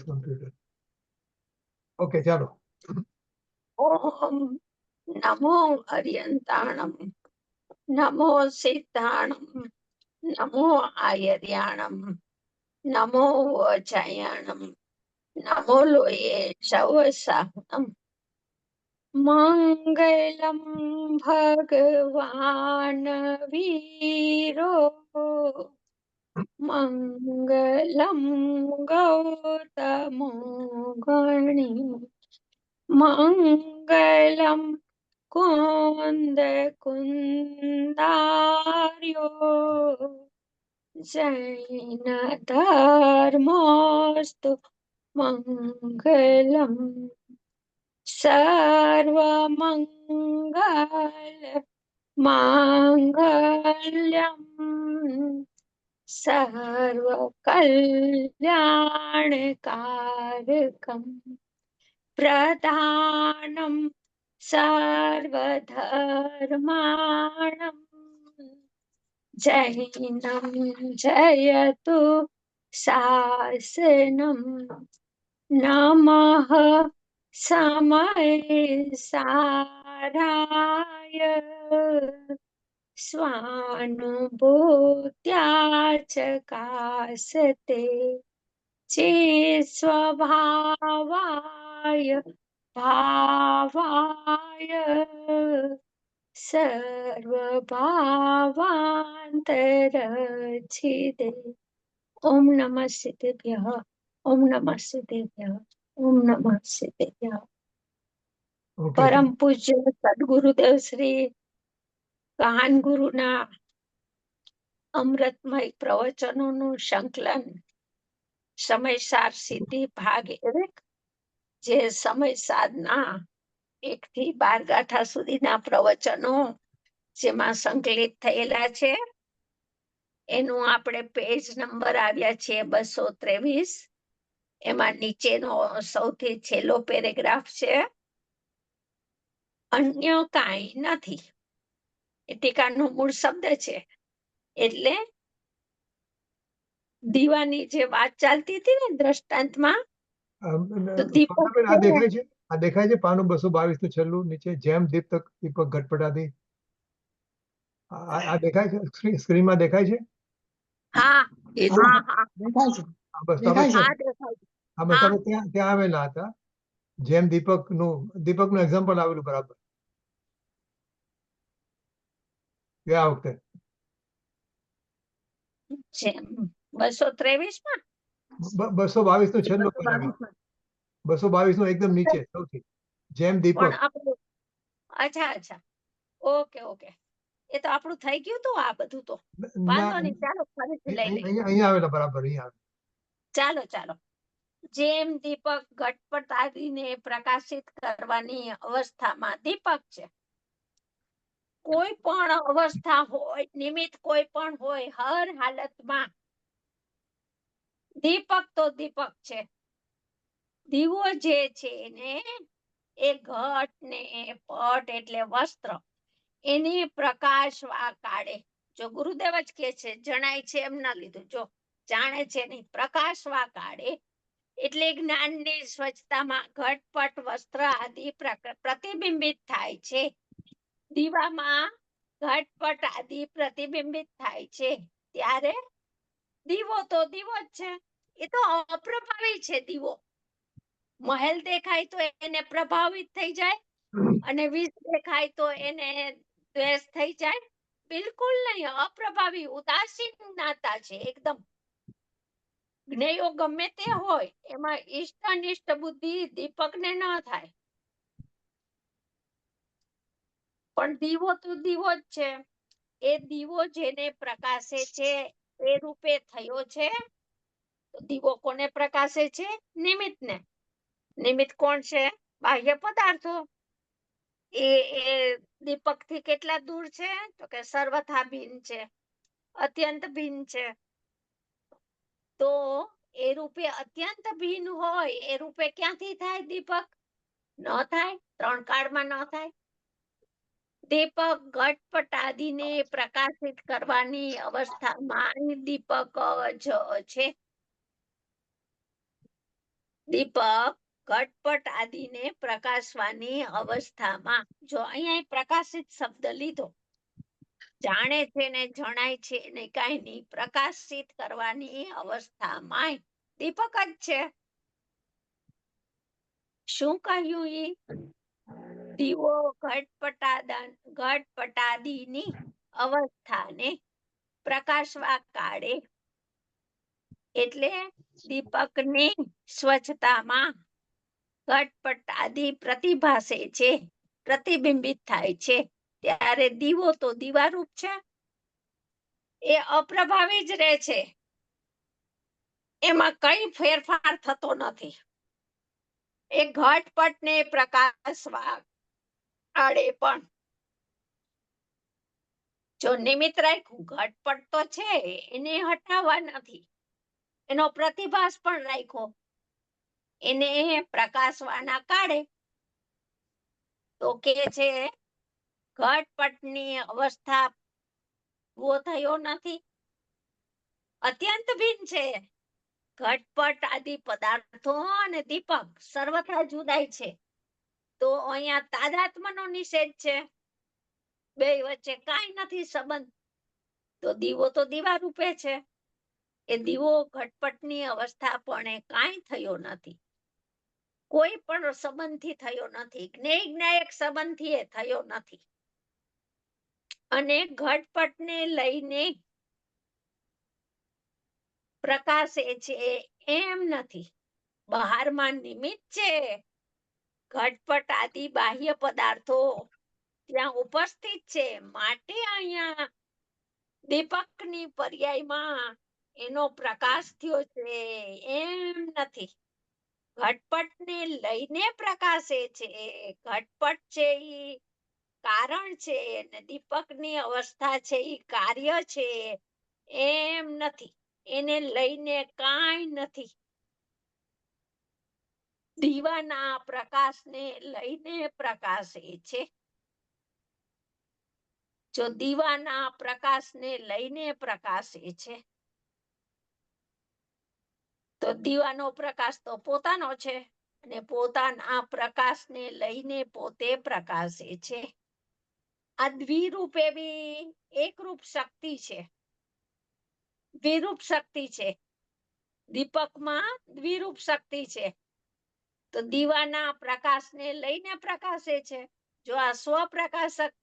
Computer. Okay, ચાલો. ઓમ નમો અર્યંતાણમ, નમો સિદ્ધાણમ, નમો આયર્યાણમ, નમો વચાયાણમ, નમો લોયે સવસાહનમ. મંગલમ ભગવાન વીરો, મંગલમ ગૌતમો ગણી, મંગલમ કુંદ કુંદાર્યો, જૈન ધર્મોસ્તુ મંગલમ. સર્વમંગલ માંગલ્યમ, સર્વકલ્યાણકારકમ, પ્રધાનમ સર્વધર્માણમ, જૈનમ જયતુ શાસનમ. નમઃ સમયસારાય, સ્વાનુભૂત્યા ચકાસતે, ચેત સ્વભાવાય ભાવાય, સર્વભાવાંતરછિદે. ઓમ નમઃ સિદ્ધેભ્યઃ, ઓમ નમઃ સિદ્ધેભ્યઃ, ઓમ નમઃ સિદ્ધેભ્યઃ. ઓકે, પરમ પૂજ્ય સદગુરુદેવ શ્રી કાહન ગુરુના અમૃતમય પ્રવચનોનું સંકલન સમયસાર સિદ્ધિ ભાગ 1, જે સમય સાધના 1 થી 12 ગાથા સુધીના પ્રવચનો જેમાં સંકલિત થયેલા છે, એનું આપણે પેજ નંબર આવ્યા છે 223. એમાં નીચેનો સૌથી છેલ્લો પેરેગ્રાફ છે, અન્ય કાંઈ નથી. એ ટીકાનો મૂળ શબ્દ છે. એટલે દીવાની જે વાત ચાલતી હતી ને દ્રષ્ટાંતમાં, તો દીપક આ દેખાય છે? આ દેખાય છે પાનું 222 નું છેલ્લું નીચે, જેમ દીપક ઘટપટાદી. આ દેખાય છે? સ્ક્રીનમાં દેખાય છે? હા હા હા દેખાય છે. બસ દેખાય છે. હા દેખાય છે. હા, બસ તમે ત્યાં આવેલા હતા. જેમ દીપકનું એક્ઝામ્પલ આવેલું બરાબર ગયા વખતે. જેમ 223 માં 222 નું છેલ્લું પેરેગ્રાફ. 222 નું એકદમ નીચે સૌથી, જેમ દીપક. પણ આપણું અચ્છા ઓકે એ તો આપણું થઈ ગયું હતું આ બધું. તો વાંધો નહીં, ચાલો ફરીથી લઈ લઈએ. અહીંયા આવેલા બરાબર, અહીંયા આવે. ચાલો. જેમ દીપક ઘટપટ આદિને પ્રકાશિત કરવાની અવસ્થામાં દીપક છે. કોઈ પણ અવસ્થા હોય, નિમિત્ત કોઈ પણ હોય, હર હાલતમાં દીપક તો દીપક છે. દીવો જે છે ને એ ઘટ ને પટ એટલે વસ્ત્ર, એની પ્રકાશવા કાળે, જો ગુરુદેવ જ કે છે, જણાય છે એમ ના લીધું, જો જાણે છે નહીં, પ્રકાશવા કાળે એટલે જ્ઞાનની સ્વચ્છતામાં ઘટપટ વસ્ત્ર આદિ પ્રતિબિંબિત થાય છે. દીવામાં ઘટપટ આદિ પ્રતિબિંબિત થાય છે, ત્યારે દીવો તો દીવો જ છે. એ તો અપ્રભાવી છે. દીવો મહેલ દેખાય તો એને પ્રભાવિત થઈ જાય, અને વિષ દેખાય તો એને દ્વેષ થઈ જાય. બિલકુલ નહીં, અપ્રભાવી ઉદાસીન જ્ઞાતા છે એકદમ. જ્ઞેયો ગમે તે હોય, એમાં ઈષ્ટ અનિષ્ટ બુદ્ધિ દીપકને ન થાય. પણ દીવો તો દીવો જ છે. એ દીવો જેને પ્રકાશે છે એ રૂપે થયો છે. તો દીવો કોને પ્રકાશે છે? નિમિત્તને. નિમિત્ત કોણ છે? બાહ્ય પદાર્થો. એ દીપક થી કેટલા દૂર છે? તો કે સર્વથા ભિન્ન છે, અત્યંત ભિન્ન છે. તો એ રૂપે અત્યંત ભિન્ન હોય, એ રૂપે ક્યાંથી થાય દીપક? ન થાય, 3 કાળમાં ન થાય. દીપક ઘટપટ આદિને પ્રકાશિત કરવાની અવસ્થામાં દીપક જ છે. દીપક ઘટપટ આદિને પ્રકાશવાની અવસ્થામાં, જો અહીંયા પ્રકાશિત શબ્દ લીધો, જાણે છે ને જણાય છે ને કાંઈ નહીં, પ્રકાશિત કરવાની અવસ્થામાં દીપક જ છે. શું કહ્યું ઈ? દીવો ઘટપટાદીની અવસ્થાને પ્રકાશવા કાળે, એટલે દીપકની સ્વચ્છતામાં ઘટપટ આદિ પ્રતિભાસે છે, પ્રતિબિંબિત થાય છે, ત્યારે દીવો તો દીવારૂપ છે, એ અપ્રભાવી જ રહે છે, એમાં કઈ ફેરફાર થતો નથી. એ ઘટપટને પ્રકાશવા કાળે પણ જો નિમિત્ત રાખ્યું, ઘટપટ તો છે એને હટાવવા નથી, એનો પ્રતિભાસ પણ રાખ્યો, એને પ્રકાશવાના કાળે તો કે છે ઘટપટની અવસ્થા ઉભો થયો નથી, અત્યંત ભિન્ન છે. ઘટપટ આદિ પદાર્થો અને દીપક સર્વથા જુદાય છે, તો અહીંયા તાદાત્મ્યનો નિષેધ છે, બે વચ્ચે કાંઈ નથી સંબંધ, તો દીવો તો દીવા રૂપે છે, એ દીવો ઘટપટની અવસ્થા પણ કાંઈ થયો નથી, કોઈ પણ સંબંધથી થયો નથી, જ્ઞેય જ્ઞાયક સંબંધથી એ થયો નથી, અને ઘટપટને લઈને પ્રકાશે છે એમ નથી, બહારમાં નિમિત્ત છે, ઘટપટ આદિ બાહ્ય પદાર્થો ત્યાં ઉપસ્થિત છે, માટે અહીંયા દીપકની પર્યાયમાં એનો પ્રકાશ થયો છે એમ નથી. ઘટપટને લઈને પ્રકાશે છે, ઘટપટ છે ઈ કારણ છે અને દીપકની અવસ્થા છે ઈ કાર્ય છે એમ નથી, એને લઈને કાંઈ નથી. દીવાના પ્રકાશને લઈને પ્રકાશે છે, જો દીવાના પ્રકાશને લઈને પ્રકાશે છે, તો દીવાનો પ્રકાશ તો પોતાનો છે, અને પોતાના પ્રકાશને લઈને પોતે પ્રકાશે છે. આ દ્વિરૂપ એવી એકરૂપ શક્તિ છે, દ્વિરૂપ શક્તિ છે, દીપકમાં દ્વિરૂપ શક્તિ છે, તો દીવાના પ્રકાશને લઈને પ્રકાશે છે. જો આ સ્વપ્રકાશક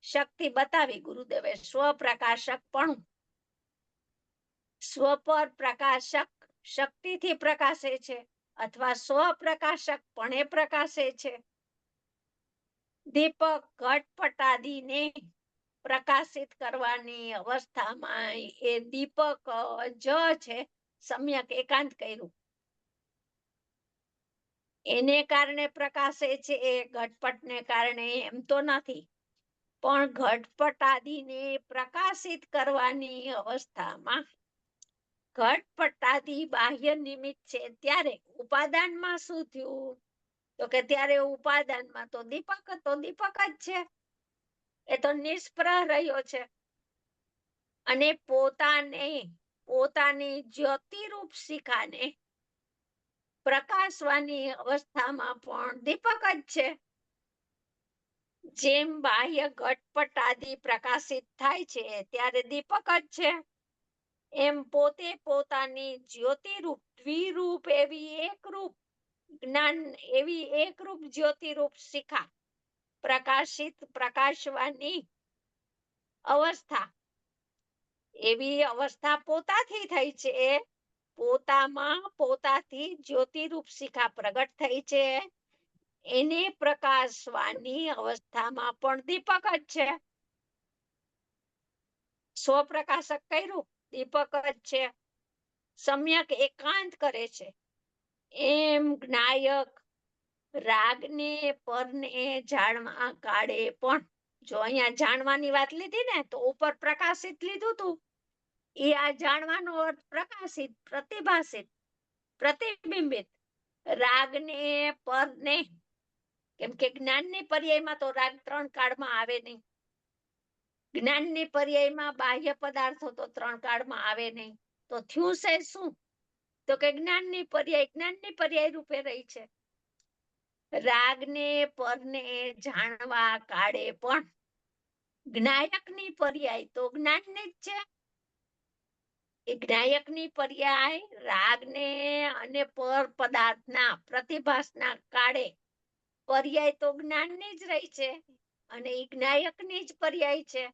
શક્તિ બતાવી ગુરુદેવે, સ્વપ્રકાશક પણ સ્વપર પ્રકાશક શક્તિથી પ્રકાશે છે, અથવા સ્વપ્રકાશક પણ પ્રકાશે છે. દીપક ઘટપટાદીને પ્રકાશિત કરવાની અવસ્થામાં એ દીપક જ છે, સમ્યક એકાંત કર્યું એને કારણે પ્રકાશે છે, એ ઘટપટને કારણે એમ તો નથી, પણ ઘટપટાદીને પ્રકાશિત કરવાની અવસ્થામાં ઘટપટાદી બાહ્ય નિમિત્ત છે, ત્યારે ઉપાદાનમાં શું થયું, તો કે ત્યારે ઉપાદાનમાં તો દીપક જ છે, એ તો નિષ્પ્રહ રહ્યો છે, અને પોતાની જ્યોતિરૂપ શિખાને પ્રકાશવાની અવસ્થામાં પણ દીપક જ છે. જેમ બાહ્ય ઘટપટ આદિ પ્રકાશિત થાય છે ત્યારે દીપક જ છે, એમ પોતે પોતાની જ્યોતિરૂપ દ્વિરૂપ એવી એકરૂપ જ્ઞાન, એવી એકરૂપ જ્યોતિરૂપ શિખા પ્રકાશવાની અવસ્થા, એવી અવસ્થા પોતાથી થઈ છે, પોતામાં પોતાથી જ્યોતિરૂપ શિખા પ્રગટ થઈ છે, એને પ્રકાશવાની અવસ્થામાં પણ દીપક જ છે. સ્વપ્રકાશક કર્યું, દીપક જ છે, સમ્યક એકાંત કરે છે, એમ જ્ઞાયક રાગને પરને જાણવા કાળે પણ, જો અહીંયા જાણવાની વાત લીધી ને, તો ઉપર પ્રકાશિત લીધું તું, એ આ જાણવાનો અર્થ પ્રકાશિત, પ્રતિભાસિત, પ્રતિબિંબિત, રાગને પરને, કેમ કે જ્ઞાનની પર્યાયમાં તો રાગ 3 કાળમાં આવે નહીં, જ્ઞાનની પર્યાયમાં બાહ્ય પદાર્થો તો 3 કાળમાં આવે નહીં, તો થયું છે શું, તો કે જ્ઞાનની પર્યાય રૂપે રહી છે. રાગને પરને જાણવા કાળે પણ જ્ઞાયકની પર્યાય તો જ્ઞાનની જ છે. એ જ્ઞાયકની પર્યાય રાગને અને પર પદાર્થના પ્રતિભાસના કાળે પર્યાય તો જ્ઞાનની જ રહી છે અને એ જ્ઞાયકની જ પર્યાય છે.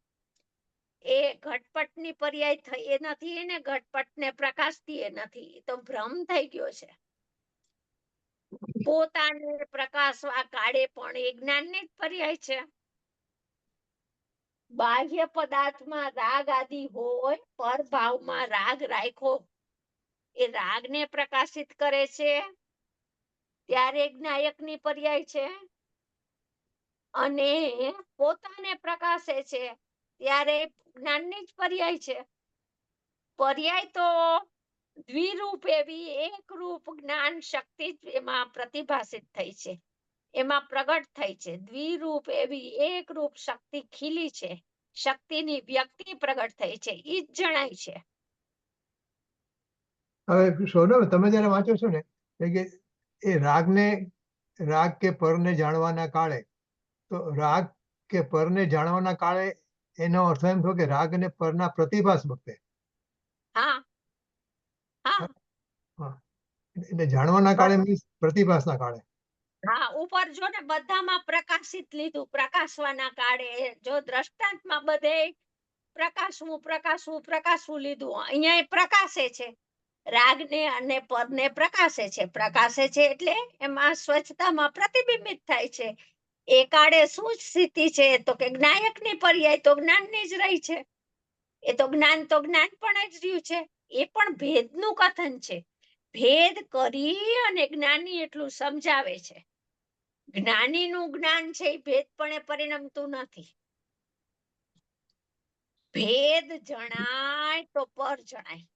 એ ઘટપટની પર્યાય થઈ એ નથી ને ઘટપટને પ્રકાશતી એ નથી. એ તો ભ્રમ થઈ ગયો છે. પોતાને પ્રકાશવા કાળે પણ એ જ્ઞાનની જ પર્યાય છે. બાહ્ય પદાર્થમાં રાગ આદિ હોય, પરભાવમાં રાગ રાખ્યો, એ રાગને પ્રકાશિત કરે છે ત્યારે જ્ઞાયકની પર્યાય છે. અને પોતાને પ્રકાશે છે ત્યારે જ્ઞાનની જ પર્યાય છે. પર્યાય તો દ્વિરૂપ એવી એક રૂપ જ્ઞાન શક્તિ એમાં પ્રતિભાષિત થઈ છે, એમાં પ્રગટ થઈ છે. દ્વિરૂપ એવી એક રૂપ શક્તિ ખીલી છે, શક્તિની વ્યક્તિ પ્રગટ થઈ છે, ઈ જ જણાય છે. હવે સોનલ, તમે જયારે વાંચો છો ને કે એ રાગ કે પરને જાણવાના કાળે, તો રાગ કે પરને જાણવાના કાળે એનો અર્થ એમ થયો કે રાગ અને પરના પ્રતિભાસ વખતે. હા હા એટલે જાણવાના કાળે મીન્સ પ્રતિભાસના કાળે. હા, ઉપર જો ને બધામાં પ્રકાશિત લીધું. પ્રકાશવાના કાળે જો દ્રષ્ટાંતમાં બધે પ્રકાશવું લીધું. અહીંયા પ્રકાશે છે, રાગને અને પરને પ્રકાશે છે. પ્રકાશે છે એટલે એમાં સ્વચ્છતામાં પ્રતિબિંબિત થાય છે. એ કાળે શું સ્થિતિ છે તો કે જ્ઞાયકની પર્યાય તો જ્ઞાનની જ રહી છે. એ તો જ્ઞાન પણ જ રહ્યું છે. એ પણ ભેદનું કથન છે. ભેદ કરી અને જ્ઞાની એટલું સમજાવે છે. જ્ઞાનીનું જ્ઞાન છે એ ભેદપણે પરિણમતું નથી. ભેદ જણાય તો પર જણાય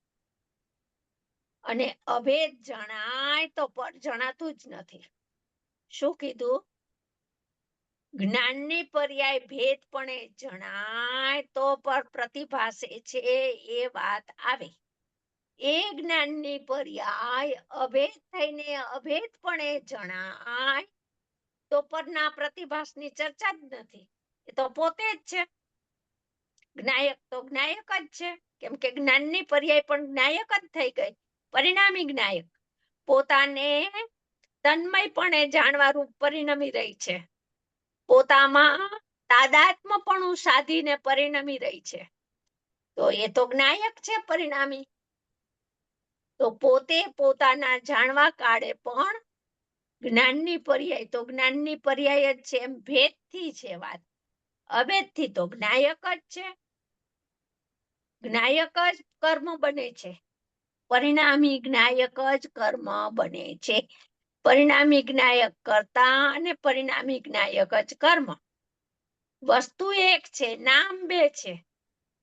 અને અભેદ જણાય તો પર જણાતું જ નથી. શું કીધું? જ્ઞાનની પર્યાય ભેદપણે જણાય તો પર પ્રતિભાસે છે એ વાત આવે. એ જ્ઞાનની પર્યાય અભેદ થઈને અભેદપણે જણાય તો પરના પ્રતિભાસની ચર્ચા જ નથી. એ તો પોતે જ છે. જ્ઞાયક તો જ્ઞાયક જ છે, કેમ કે જ્ઞાનની પર્યાય પણ જ્ઞાયક જ થઈ ગઈ. પરિણામી જ્ઞાયક પોતાને તન્મયપણે જાણવા રૂપ પરિણમી રહી છે. પોતામાં તાદાત્મ્યપણું સાધીને પરિણમી રહી છે. તો એ તો જ્ઞાયક છે, પરિણામી. તો પોતે પોતાના જાણવા કાળે પણ જ્ઞાનની પર્યાય તો જ્ઞાનની પર્યાય જ છે. એમ ભેદથી છે વાત. અભેદથી તો જ્ઞાયક જ છે. જ્ઞાયક જ કર્મ બને છે. પરિણામી જ્ઞાયક જ કર્મ બને છે. પરિણામી જ્ઞાયક કર્તા અને પરિણામી જ્ઞાયક જ કર્મ. વસ્તુ એક છે, નામ બે છે.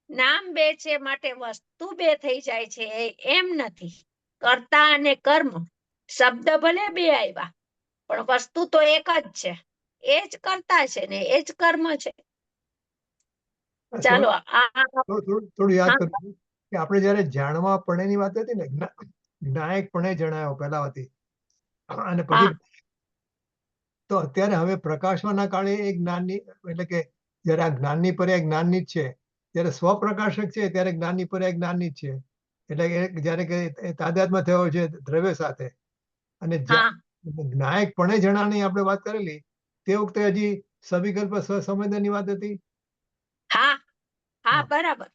નામ બે છે માટે વસ્તુ બે થઈ જાય છે એમ નથી. કર્તા અને કર્મ શબ્દ ભલે બે આવ્યા પણ વસ્તુ તો એક જ છે. એ જ કર્તા છે ને એ જ કર્મ છે. ચાલો થોડું યાદ કરું કે આપણે જયારે જાણવા પણેની વાત હતી ને, જ્ઞાયક પણે જણાયો પહેલા હતી અને પછી તો અત્યારે હવે પ્રકાશવાના કાળે એ જ્ઞાનની, એટલે કે જયારે આ જ્ઞાનની પર્યાય જ્ઞાનની જ છે, જયારે સ્વપ્રકાશક છે ત્યારે જ્ઞાનની પર્યાય જ્ઞાનની જ છે. એટલે જયારે કે તાદાત્મ્ય થયો છે દ્રવ્ય સાથે અને જ્ઞાયક પણે જણાની આપણે વાત કરેલી તે વખતે હજી સવિકલ્પ સ્વસંવેદનની વાત હતી. હા બરાબર.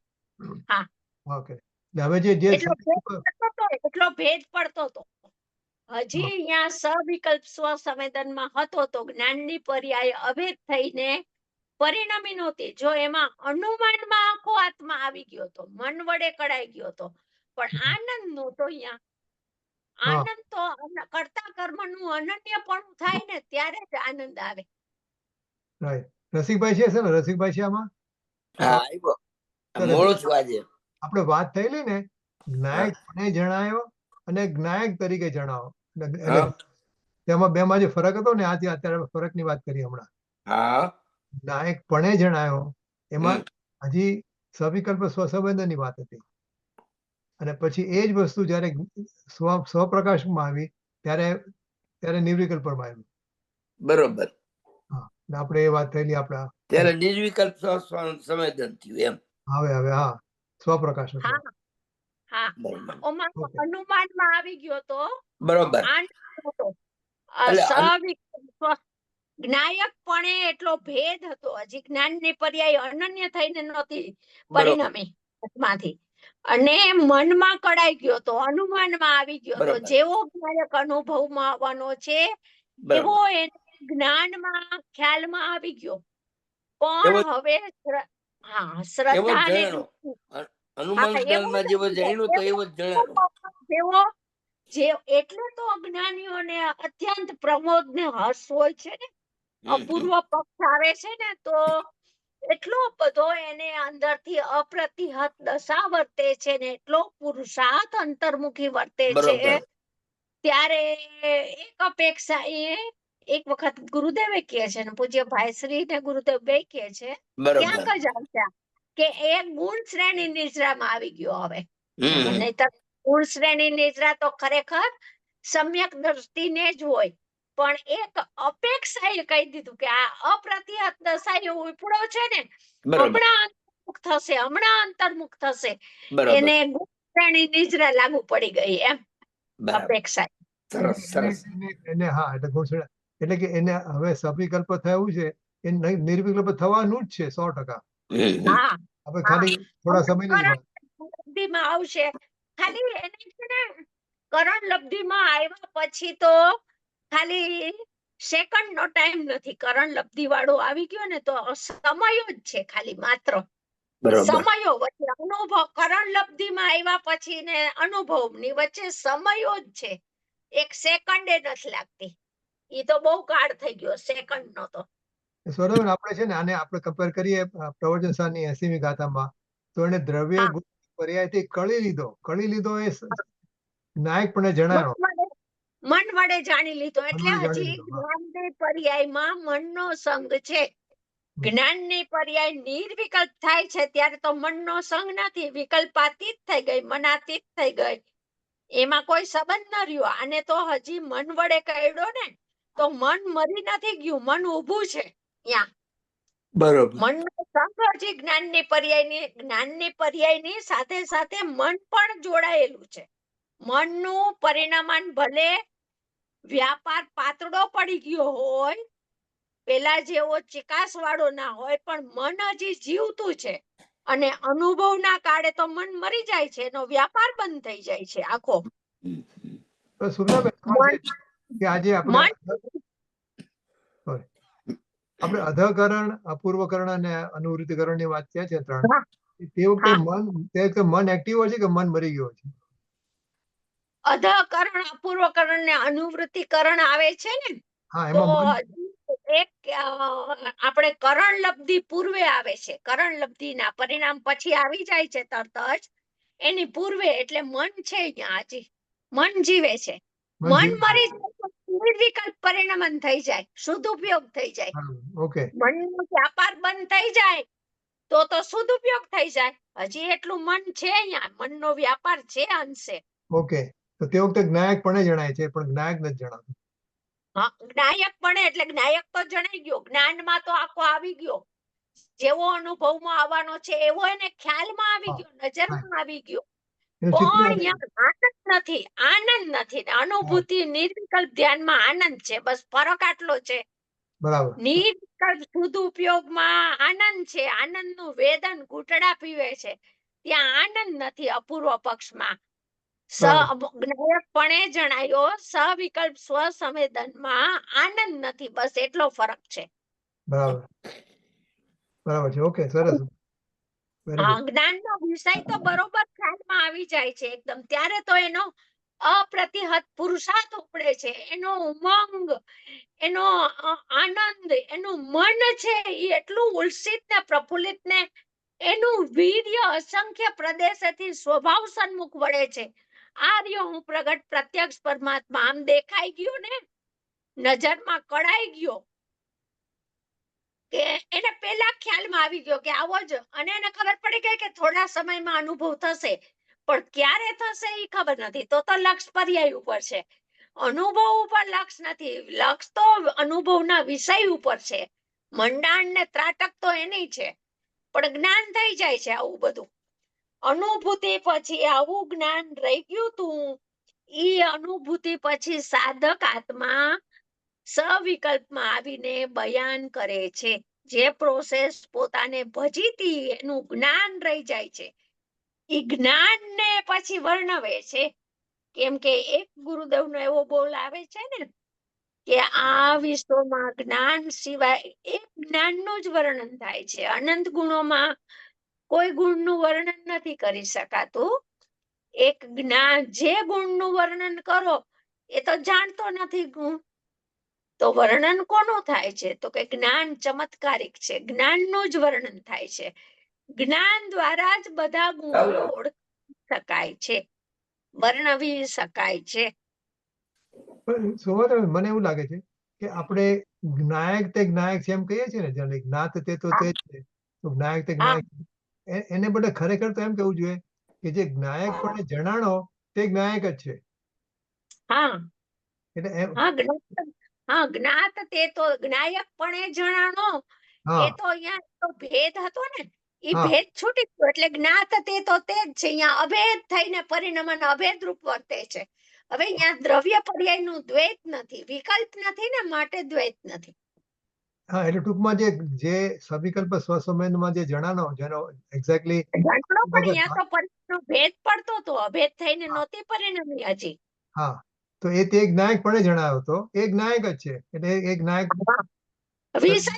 હા ઓકે. હવે જે એટલો ભેદ પડતો હતો. હજી અહીંયા સવિકલ્પ સ્વસંવેદનમાં હતો તો જ્ઞાનની પર્યાય અભેદ થઈને પરિણમી નહોતી. જો એમાં અનુમાનમાં આખો આત્મા આવી ગયો હતો, મન વડે કળાઈ ગયો હતો, પણ આનંદ નહોતો અહીંયા. આનંદ તો કર્તા કર્મનું અનન્યપણું થાય ને ત્યારે જ આનંદ આવે. રસિકભાઈ છે ને, રસિકભાઈ છે આમાં? આપણે વાત થયેલી ને, જ્ઞાયક પણે જણાયો અને જ્ઞાયક તરીકે જણાવો. તેમાં બેમાં જે ફરક હતો ને, આથી અત્યારે ફરકની વાત કરી હમણાં. જ્ઞાયક પણે જણાયો એમાં હજી સવિકલ્પ સ્વસંવેદનની વાત હતી અને પછી એ જ વસ્તુ જ્યારે સ્વપ્રકાશમાં આવી ત્યારે નિર્વિકલ્પમાં આવ્યું. બરોબર. હા, એટલે આપણે એ વાત થયેલી આપણા ત્યારે નિર્વિકલ્પ સંવેદન થયું એમ. હવે હા સ્વપ્રકાશ હતો. હા હા બરોબર. ઓમાં ઓકે. અનુમાનમાં આવી ગયો તો બરોબર. આનંદ હતો. એટલે જ્ઞાયકપણે એટલો ભેદ હતો. હજી જ્ઞાનની પર્યાય અનન્ય થઈને નહોતી બરોબર. પરિણમી માંથી, અને મનમાં કળાઈ ગયો તો, અનુમાનમાં આવી ગયો તો. બરોબર. જેવો જ્ઞાયક અનુભવમાં આવવાનો છે એવો બરોબર. એને જ્ઞાનમાં ખ્યાલમાં આવી ગયો. એવો પણ હવે હા એવો જ શ્રદ્ધા અને જણાનો અનુમાન હા, એવું જ્ઞાનમાં જેવો જાણ્યું તો એવો જ જણાનો. જેવો એટલે તો અજ્ઞાનીઓને અત્યંત પ્રમોદ ને હર્ષ હોય છે ને, અપૂર્વ પક્ષ આવે છે ને, તો એટલો બધો એને અંદરથી અપ્રતિહત દશા વર્તે છે ને, એટલો પુરુષાર્થ અંતર્મુખી વર્તે છે. બરોબર. ત્યારે એક અપેક્ષા એક વખત ગુરુદેવે કહે છે ને પૂજ્ય ભાઈશ્રી ને ગુરુદેવ બે કહે છે બરોબર. ક્યાંક જ આવતા કે એ ગુણ શ્રેણી નિદ્રામાં આવી ગયો. હવે નહીંતર ગુણ શ્રેણી નિદ્રા તો ખરેખર સમ્યક દ્રષ્ટિને જ હોય, પણ એક અપેક્ષાએ કહી દીધું કે આ અપ્રતિહત દશા ઉપડો છે ને, બરોબર. હમણાં અંતર્મુખ થશે, હમણાં અંતર્મુખ થશે, બરોબર. એને ગુણ શ્રેણી નિદ્રા લાગુ પડી ગઈ એમ બરાબર. અપેક્ષા. સરસ સરસ. એને હા એટલે ગુણશ્રેણી એટલે કે એને હવે સવિકલ્પ થયું છે એ નિર્વિકલ્પ થવાનું જ છે 100%. હા આપણે ખાલી થોડા સમયની જ વાત. લબ્ધિમાં આવશે. ખાલી એને છે ને કરણ લબ્ધિમાં આવ્યા પછી તો ખાલી સેકન્ડ નો ટાઈમ નથી. કરણ લબ્ધિ વાળો આવી ગયો ને તો સમયો જ છે, ખાલી માત્ર બરોબર. સમયો વચ્ચે અનુભવ. કરણ લબ્ધિમાં આવ્યા પછી ને અનુભવ ની વચ્ચે સમયો જ છે, એક સેકન્ડે નથી લાગતી. એ તો બહુ કાળ થઈ ગયો સેકન્ડ નો તો. સ્વરમેન આપણે છે ને આને આપણે કમ્પેર કરીએ પ્રવચન સારની 80મી ગાથામાં, તો એને દ્રવ્ય હા. ગુણ પર્યાયથી કળી લીધો એ નાયકપણે જણાયો. મન વડે જાણી લીધો. એટલે મન વડે જાણી હજી લીધો, હા. જ્ઞાનની પર્યાયમાં મનનો સંગ છે. જ્ઞાનની પર્યાય નિર્વિકલ્પ થાય છે ત્યારે તો મનનો સંગ નથી, વિકલ્પાતીત થઈ ગઈ, મનાતીત થઈ ગઈ, એમાં કોઈ સંબંધ ન રહ્યો. આને તો હજી મન વડે કહેડો ને તો મન મરી નથી ગયું, મન ઊભું છે ત્યાં. બરોબર. મનનો સંગ હજી જ્ઞાનની પર્યાયની સાથે સાથે મન પણ જોડાયેલું છે. મનનું પરિણામન ભલે વ્યાપાર પાતળો પડી ગયો હોય, પેલા જેવો ચિકાસ વાળો ના હોય, પણ મન હજી જીવતું છે. અને અનુભવના કાળે તો મન મરી જાય છે, એનો વ્યાપાર બંધ થઈ જાય છે આખો. તો સુરલાબેન એમાં છે કે આજે આપણે અધઃકરણ, અપૂર્વકરણ અને અનુવૃત્તિકરણની વાત થયા છે 3. તે વખતે મન એક્ટિવ હોય છે કે મન મરી ગયો છે? અધઃકરણ, અપૂર્વકરણ ને અનુવૃત્તિકરણ આવે છે ને, હા, તો એમાં મન એક આપણે કરણ લબ્ધિ પૂર્વે આવે છે. કરણ લબ્ધિના પરિણામ પછી આવી જાય છે તરત જ, એની પૂર્વે. એટલે મન છે અહીંયા હજી, મન જીવે છે. મન મરી જાય તો નિર્વિકલ્પ પરિણમન થઈ જાય, શુદ્ધ ઉપયોગ થઈ જાય. ઓકે. મનનો વ્યાપાર બંધ થઈ જાય તો શુદ્ધ ઉપયોગ થઈ જાય. હજી એટલું મન છે અહીંયા, મનનો વ્યાપાર છે અંશે. ઓકે, તો તે વખતે જ્ઞાયકપણે જણાય છે, પણ જ્ઞાયક નથી જણાતું. હા, જ્ઞાયકપણે એટલે જ્ઞાયક તો જણાઈ ગયો, જ્ઞાનમાં તો આખો આવી ગયો. જેવો અનુભવમાં આવવાનો છે એવો એને ખ્યાલમાં આવી ગયો, નજરમાં આવી ગયો. પણ અહીંયા આનંદ નથી, ને અનુભૂતિ નિર્વિકલ્પ ધ્યાનમાં આનંદ છે. બસ ફરક આટલો છે. બરાબર. નિર્વિકલ્પ શુદ્ધ ઉપયોગમાં આનંદ છે, આનંદનું વેદન ઘૂંટડા પીવે છે, ત્યાં આનંદ નથી. અપૂર્વ પક્ષમાં જ્ઞાયકપણે જણાયો, સવિકલ્પ સ્વ સંવેદનમાં આનંદ નથી. બસ એટલો ફરક છે. બરાબર છે. ઓકે, સરસ. જ્ઞાનનો વિષય તો બરોબર ખ્યાલમાં આવી જાય છે એકદમ. ત્યારે તો એનો અપ્રતિહત પુરુષાર્થ ઉપડે છે, એનો ઉમંગ, એનો આનંદ, એનું મન છે એ એટલું ઉલ્સિત ને પ્રફુલ્લિત ને એનું વીર્ય અસંખ્ય પ્રદેશેથી સ્વભાવ સન્મુખ વળે છે. આ રહ્યો હું પ્રગટ પ્રત્યક્ષ પરમાત્મા. આમ દેખાઈ ગયો ને, નજરમાં કળાઈ ગયો કે એને પેલા ખ્યાલમાં આવી ગયો કે આવો જ. અને એને ખબર પડી ગઈ કે થોડા સમયમાં અનુભવ થશે, પણ ક્યારે થશે એ ખબર નથી. તો લક્ષ પર્યાય ઉપર છે, અનુભવ ઉપર લક્ષ નથી. લક્ષ તો અનુભવના વિષય ઉપર છે. મંડાણ ને ત્રાટક તો એની છે, પણ જ્ઞાન થઈ જાય છે આવું બધું. અનુભૂતિ પછી આવું જ્ઞાન રહી ગયું તું, ઈ અનુભૂતિ પછી સાધક આત્મા સવિકલ્પમાં આવીને બયાન કરે છે. જે પ્રોસેસ પોતાને ભજીતી એનું જ્ઞાન રહી જાય છે, એ જ્ઞાનને પછી વર્ણવે છે. કેમ કે એક ગુરુદેવનો એવો બોલ આવે છે ને કે આ વિશ્વમાં જ્ઞાન સિવાય એક જ્ઞાનનું જ વર્ણન થાય છે. અનંત ગુણોમાં કોઈ ગુણનું વર્ણન નથી કરી શકાતું. એક જ્ઞાન, જે ગુણનું વર્ણન કરો એ તો જાણતો નથી ગુણ, તો વર્ણન કોનું થાય છે? તો કે જ્ઞાન ચમત્કારિક છે, જ્ઞાનનું જ વર્ણન થાય છે. જ્ઞાન દ્વારા જ બધા ગુણો ઓળખી શકાય છે, વર્ણવી શકાય છે. પણ સોમનાથ, મને એવું લાગે છે કે આપણે જ્ઞાયક તે જ્ઞાયક છે એમ કહીએ છીએ ને, જ્યારે જ્ઞાત તે તો તે જ છે, તો જ્ઞાયક તે જ્ઞાયક એને બદલે ખરેખર તો એમ કહેવું જોઈએ કે જે જ્ઞાયક પણ જણાણો તે જ્ઞાયક જ છે. હા એટલે એમ હા, જ્ઞાત તે તો જ્ઞાયક પણ જણાણો, એ હા તો અહીંયા તો ભેદ હતો ને, એ હા ભેદ છૂટી ગયો. એટલે જ્ઞાત તે તો તે જ છે. અહીંયા અભેદ થઈને પરિણમન અભેદ રૂપ વર્તે છે. હવે અહીંયા દ્રવ્ય પર્યાયનું દ્વૈત નથી, વિકલ્પ નથી ને, માટે દ્વૈત નથી. હા, એટલે ટૂંકમાં જે સવિકલ્પ સ્વસંબંધમાં જે જણાનો જેનો એક્ઝેક્ટલી જાણો પણ અહીંયા તો પરિણમનો ભેદ પડતો હતો, અભેદ થઈને નહોતી પરિણમી હજી. હા, તો એ તે જ્ઞાયક પણ જણાયો હતો, એ જ્ઞાયક જ છે. એટલે એ જ્ઞાયક વિષય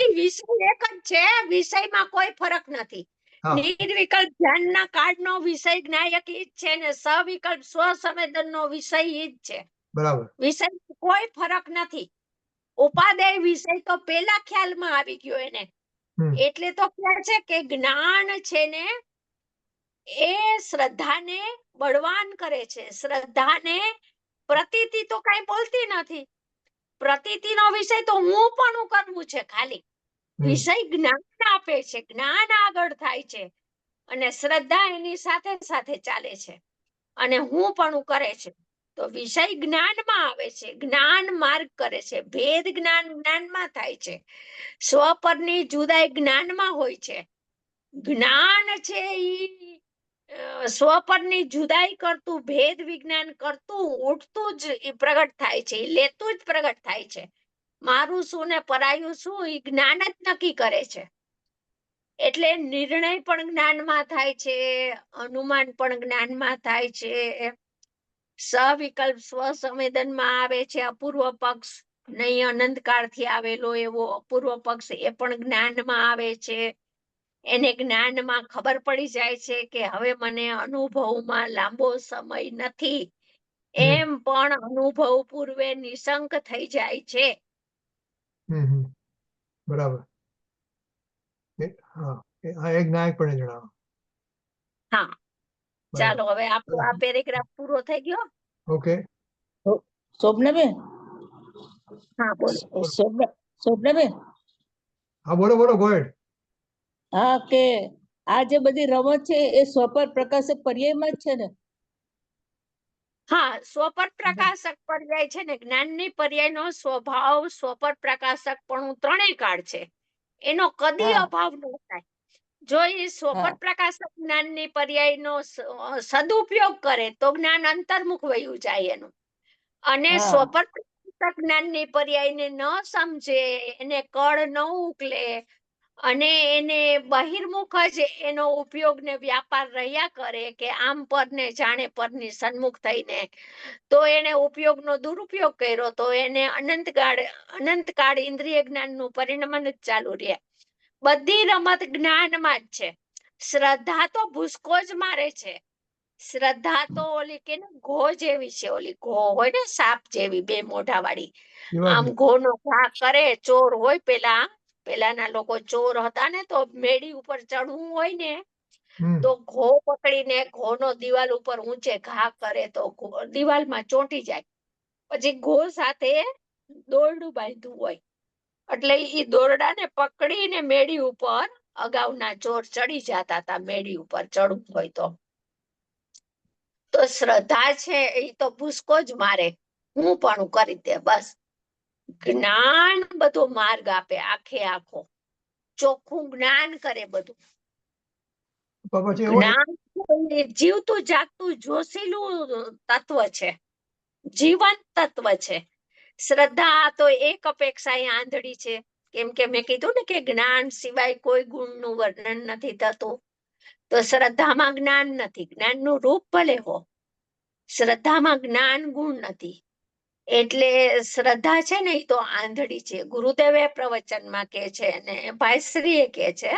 એક જ છે, વિષયમાં કોઈ ફરક નથી. હા નિર્વિકલ્પ ધ્યાનના કાળનો વિષય જ્ઞાયક ઈ જ છે ને સવિકલ્પ સ્વસંવેદનનો વિષય ઈ જ છે. બરાબર. વિષય કોઈ ફરક નથી. ઉપાદેય વિષય તો પેલા ખ્યાલમાં આવી ગયો એને. એટલે તો કહે છે કે જ્ઞાન છે ને એ શ્રદ્ધાને બળવાન કરે છે. શ્રદ્ધાને પ્રતીતિ તો કઈ બોલતી નથી. પ્રતીતિનો વિષય તો હું પણ કરવું છે ખાલી. વિષય જ્ઞાન આપે છે, જ્ઞાન આગળ થાય છે, અને શ્રદ્ધા એની સાથે સાથે ચાલે છે, અને હું પણ કરે છે. તો વિષય જ્ઞાનમાં આવે છે, જ્ઞાન માર્ગ કરે છે. ભેદ જ્ઞાનમાં થાય છે, સ્વપરની જુદાઈ જ્ઞાનમાં હોય છે. જ્ઞાન છે ઈ સ્વપરની જુદાઈ કરતું, ભેદ વિજ્ઞાન કરતું, ઉઠતું જ પ્રગટ થાય છે, લેતું જ પ્રગટ થાય છે. મારું શું ને પરાયું શું એ જ્ઞાન જ નક્કી કરે છે. એટલે નિર્ણય પણ જ્ઞાનમાં થાય છે, અનુમાન પણ જ્ઞાનમાં થાય છે. સવિકલ્પ સ્વસંવેદનમાં આવે છે અપૂર્વ પક્ષ, નહીં અનંતકાળથી આવેલો એવો અપૂર્વ પક્ષ, એ પણ જ્ઞાનમાં આવે છે. એને જ્ઞાનમાં ખબર પડી જાય છે કે હવે મને અનુભવમાં લાંબો સમય નથી, એમ પણ અનુભવ પૂર્વે નિશંક થઈ જાય છે. બરાબર. હા, એ જ્ઞાયક પણ જણાવો. હા, ચાલો હવે આપણો આ પેરેગ્રાફ પૂરો થઈ ગયો. ઓકે. શોભનાબેન, હા બોલો. શોભનાબેન, હા બોલો બોલો, ગો હેડ. હા, કે આ જે બધી રમત છે એ સ્વપર પ્રકાશક પર્યાયમાં જ છે ને? હા, સ્વપર પ્રકાશક પર્યાય છે ને, જ્ઞાનની પર્યાયનો સ્વભાવ સ્વપર પ્રકાશક પણ ત્રણેય કાળ છે. એનો કદી અભાવ ન થાય. જો એ સ્વપર પ્રકાશક જ્ઞાનની પર્યાયનો સદુપયોગ કરે તો જ્ઞાન અંતર્મુખ વયું જાય એનું. અને સ્વપર પ્રકાશક જ્ઞાનની પર્યાયને ન સમજે, એને કળ ન ઉકલે, અને એને બહિર્મુખ જ એનો ઉપયોગ ને વ્યાપાર રહ્યા કરે કે આમ પર ને જાણે પરની સન્મુખ થઈને, તો એને ઉપયોગનો દુરુપયોગ કર્યો, તો એને અનંતકાળ ઇન્દ્રિય જ્ઞાનનું પરિણમન જ ચાલુ રહે. બધી રમત જ્ઞાનમાં જ છે. શ્રદ્ધા તો ભૂસકો જ મારે છે. શ્રદ્ધા તો ઓલી કે ઘો જેવી છે, ઓલી ઘો હોય ને સાપ જેવી, બે મોઢા વાળી. આમ ઘોનો ઘા કરે. ચોર હોય, પેલાના લોકો ચોર હતા ને, તો મેડી ઉપર ચડવું હોય ને તો ઘો પકડીને ઘોનો દિવાલ ઉપર ઊંચે ઘા કરે તો દિવાલમાં ચોંટી જાય. પછી ઘો સાથે દોરડું બાંધ્યું હોય, એટલે ઈ દોરડાને પકડીને મેડી ઉપર અગાઉના ચોર ચડી જતા હતા, મેડી ઉપર ચડવું હોય તો. તો શ્રદ્ધા છે એ તો ભૂસકો જ મારે, હું પણ કરી દે બસ. જ્ઞાન બધો માર્ગ આપે, આખો ચોખ્ખું જ્ઞાન કરે બધું. પણ પછી એવો જ્ઞાન એ જીવતું જાગતું જોશીલું તત્વ છે, જીવંત તત્વ છે. શ્રદ્ધા તો એક અપેક્ષા એ આંધળી છે, કેમ કે મેં કીધું ને કે જ્ઞાન સિવાય કોઈ ગુણનું વર્ણન નથી થતું. તો શ્રદ્ધામાં જ્ઞાન નથી, જ્ઞાનનું રૂપ ભલે હો, શ્રદ્ધામાં જ્ઞાન ગુણ નથી. એટલે શ્રદ્ધા છે ને એ તો આંધળી છે. ગુરુદેવે પ્રવચનમાં કે છે અને ભાઈશ્રીએ કે છે,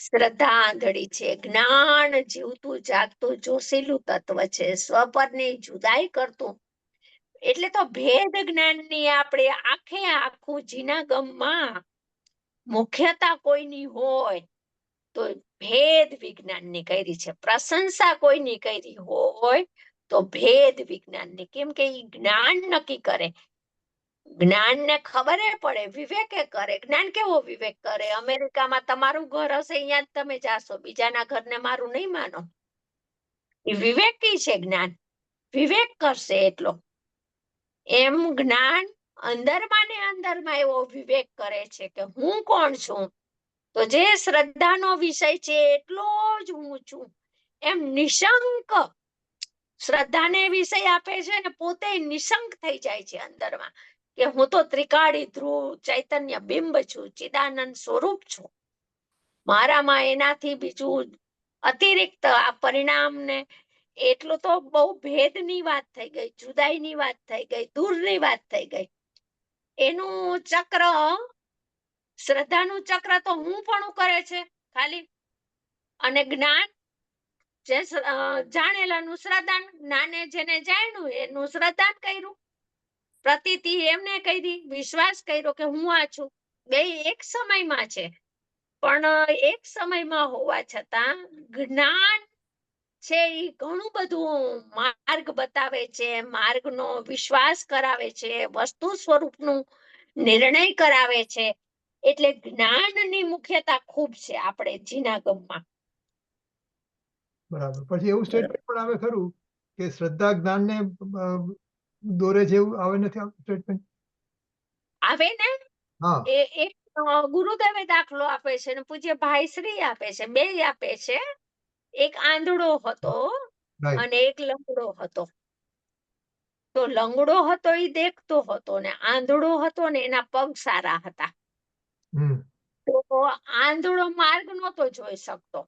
શ્રદ્ધા આંધળી છે. જ્ઞાન જીવતું જાગતું જોશીલું તત્વ છે, સ્વપરની જુદાઈ કરતું. એટલે તો ભેદ જ્ઞાનની આપણે આખું જીનાગમમાં મુખ્યતા કોઈની હોય તો ભેદ વિજ્ઞાનની કરી છે. પ્રશંસા કોઈની કરી હોય તો ભેદ વિજ્ઞાનની, કેમ કે એ જ્ઞાન નક્કી કરે. જ્ઞાનને ખબર પડે, વિવેકે કરે. જ્ઞાન કેવો વિવેક કરે? અમેરિકામાં તમારું ઘર હશે, અહીંયા જ તમે જાશો, બીજાના ઘરને મારું નહીં માનો. એ વિવેકી છે જ્ઞાન, વિવેક કરશે એટલો. એમ જ્ઞાન અંદરમાં ને અંદરમાં એવો વિવેક કરે છે કે હું કોણ છું. તો જે શ્રદ્ધાનો વિષય છે એટલો જ હું છું, એમ નિશંક શ્રદ્ધાને વિષય આપે છે ને પોતે નિશંક થઈ જાય છે અંદરમાં, કે હું તો ત્રિકાળી ધ્રુવ ચૈતન્ય બિંબ છું, ચિદાનંદ સ્વરૂપ છું. મારામાં એનાથી બીજું અતિરિક્ત આ પરિણામને, એટલું તો બહુ ભેદની વાત થઈ ગઈ, જુદાઈની વાત થઈ ગઈ, દૂરની વાત થઈ ગઈ. એનું ચક્ર, શ્રદ્ધાનું ચક્ર તો હું પણ કરે છે ખાલી. અને જ્ઞાન જે જાણેલાનું શ્રદ્ધાન, જ્ઞાને જેને જાણ્યું એનું શ્રદ્ધાન કર્યું, પ્રતીતિ એમને કરી, વિશ્વાસ કર્યો કે હું આ છું. બે એક સમયમાં છે, પણ એક સમયમાં હોવા છતાં જ્ઞાન છે એ ઘણું બધું માર્ગ બતાવે છે, માર્ગનો વિશ્વાસ કરાવે છે, વસ્તુ સ્વરૂપનું નિર્ણય કરાવે છે. એટલે જ્ઞાનની મુખ્યતા ખૂબ છે આપણે જીનાગમમાં. બરાબર. પછી એવું સ્ટેટમેન્ટ પણ આવે ખરું કે શ્રદ્ધા જ્ઞાનને દોરે છે, એવું આવે નથી આવતું સ્ટેટમેન્ટ? આવે ને, હા, એ એક ગુરુદેવે દાખલો આપે છે ને પૂજ્ય ભાઈશ્રી આપે છે, બે આપે છે. એક આંધળો હતો રાઈટ. અને એક લંગડો હતો. તો લંગડો હતો એ દેખતો હતો ને આંધળો હતો ને એના પગ સારા હતા. તો આંધળો માર્ગ નહોતો જોઈ શકતો,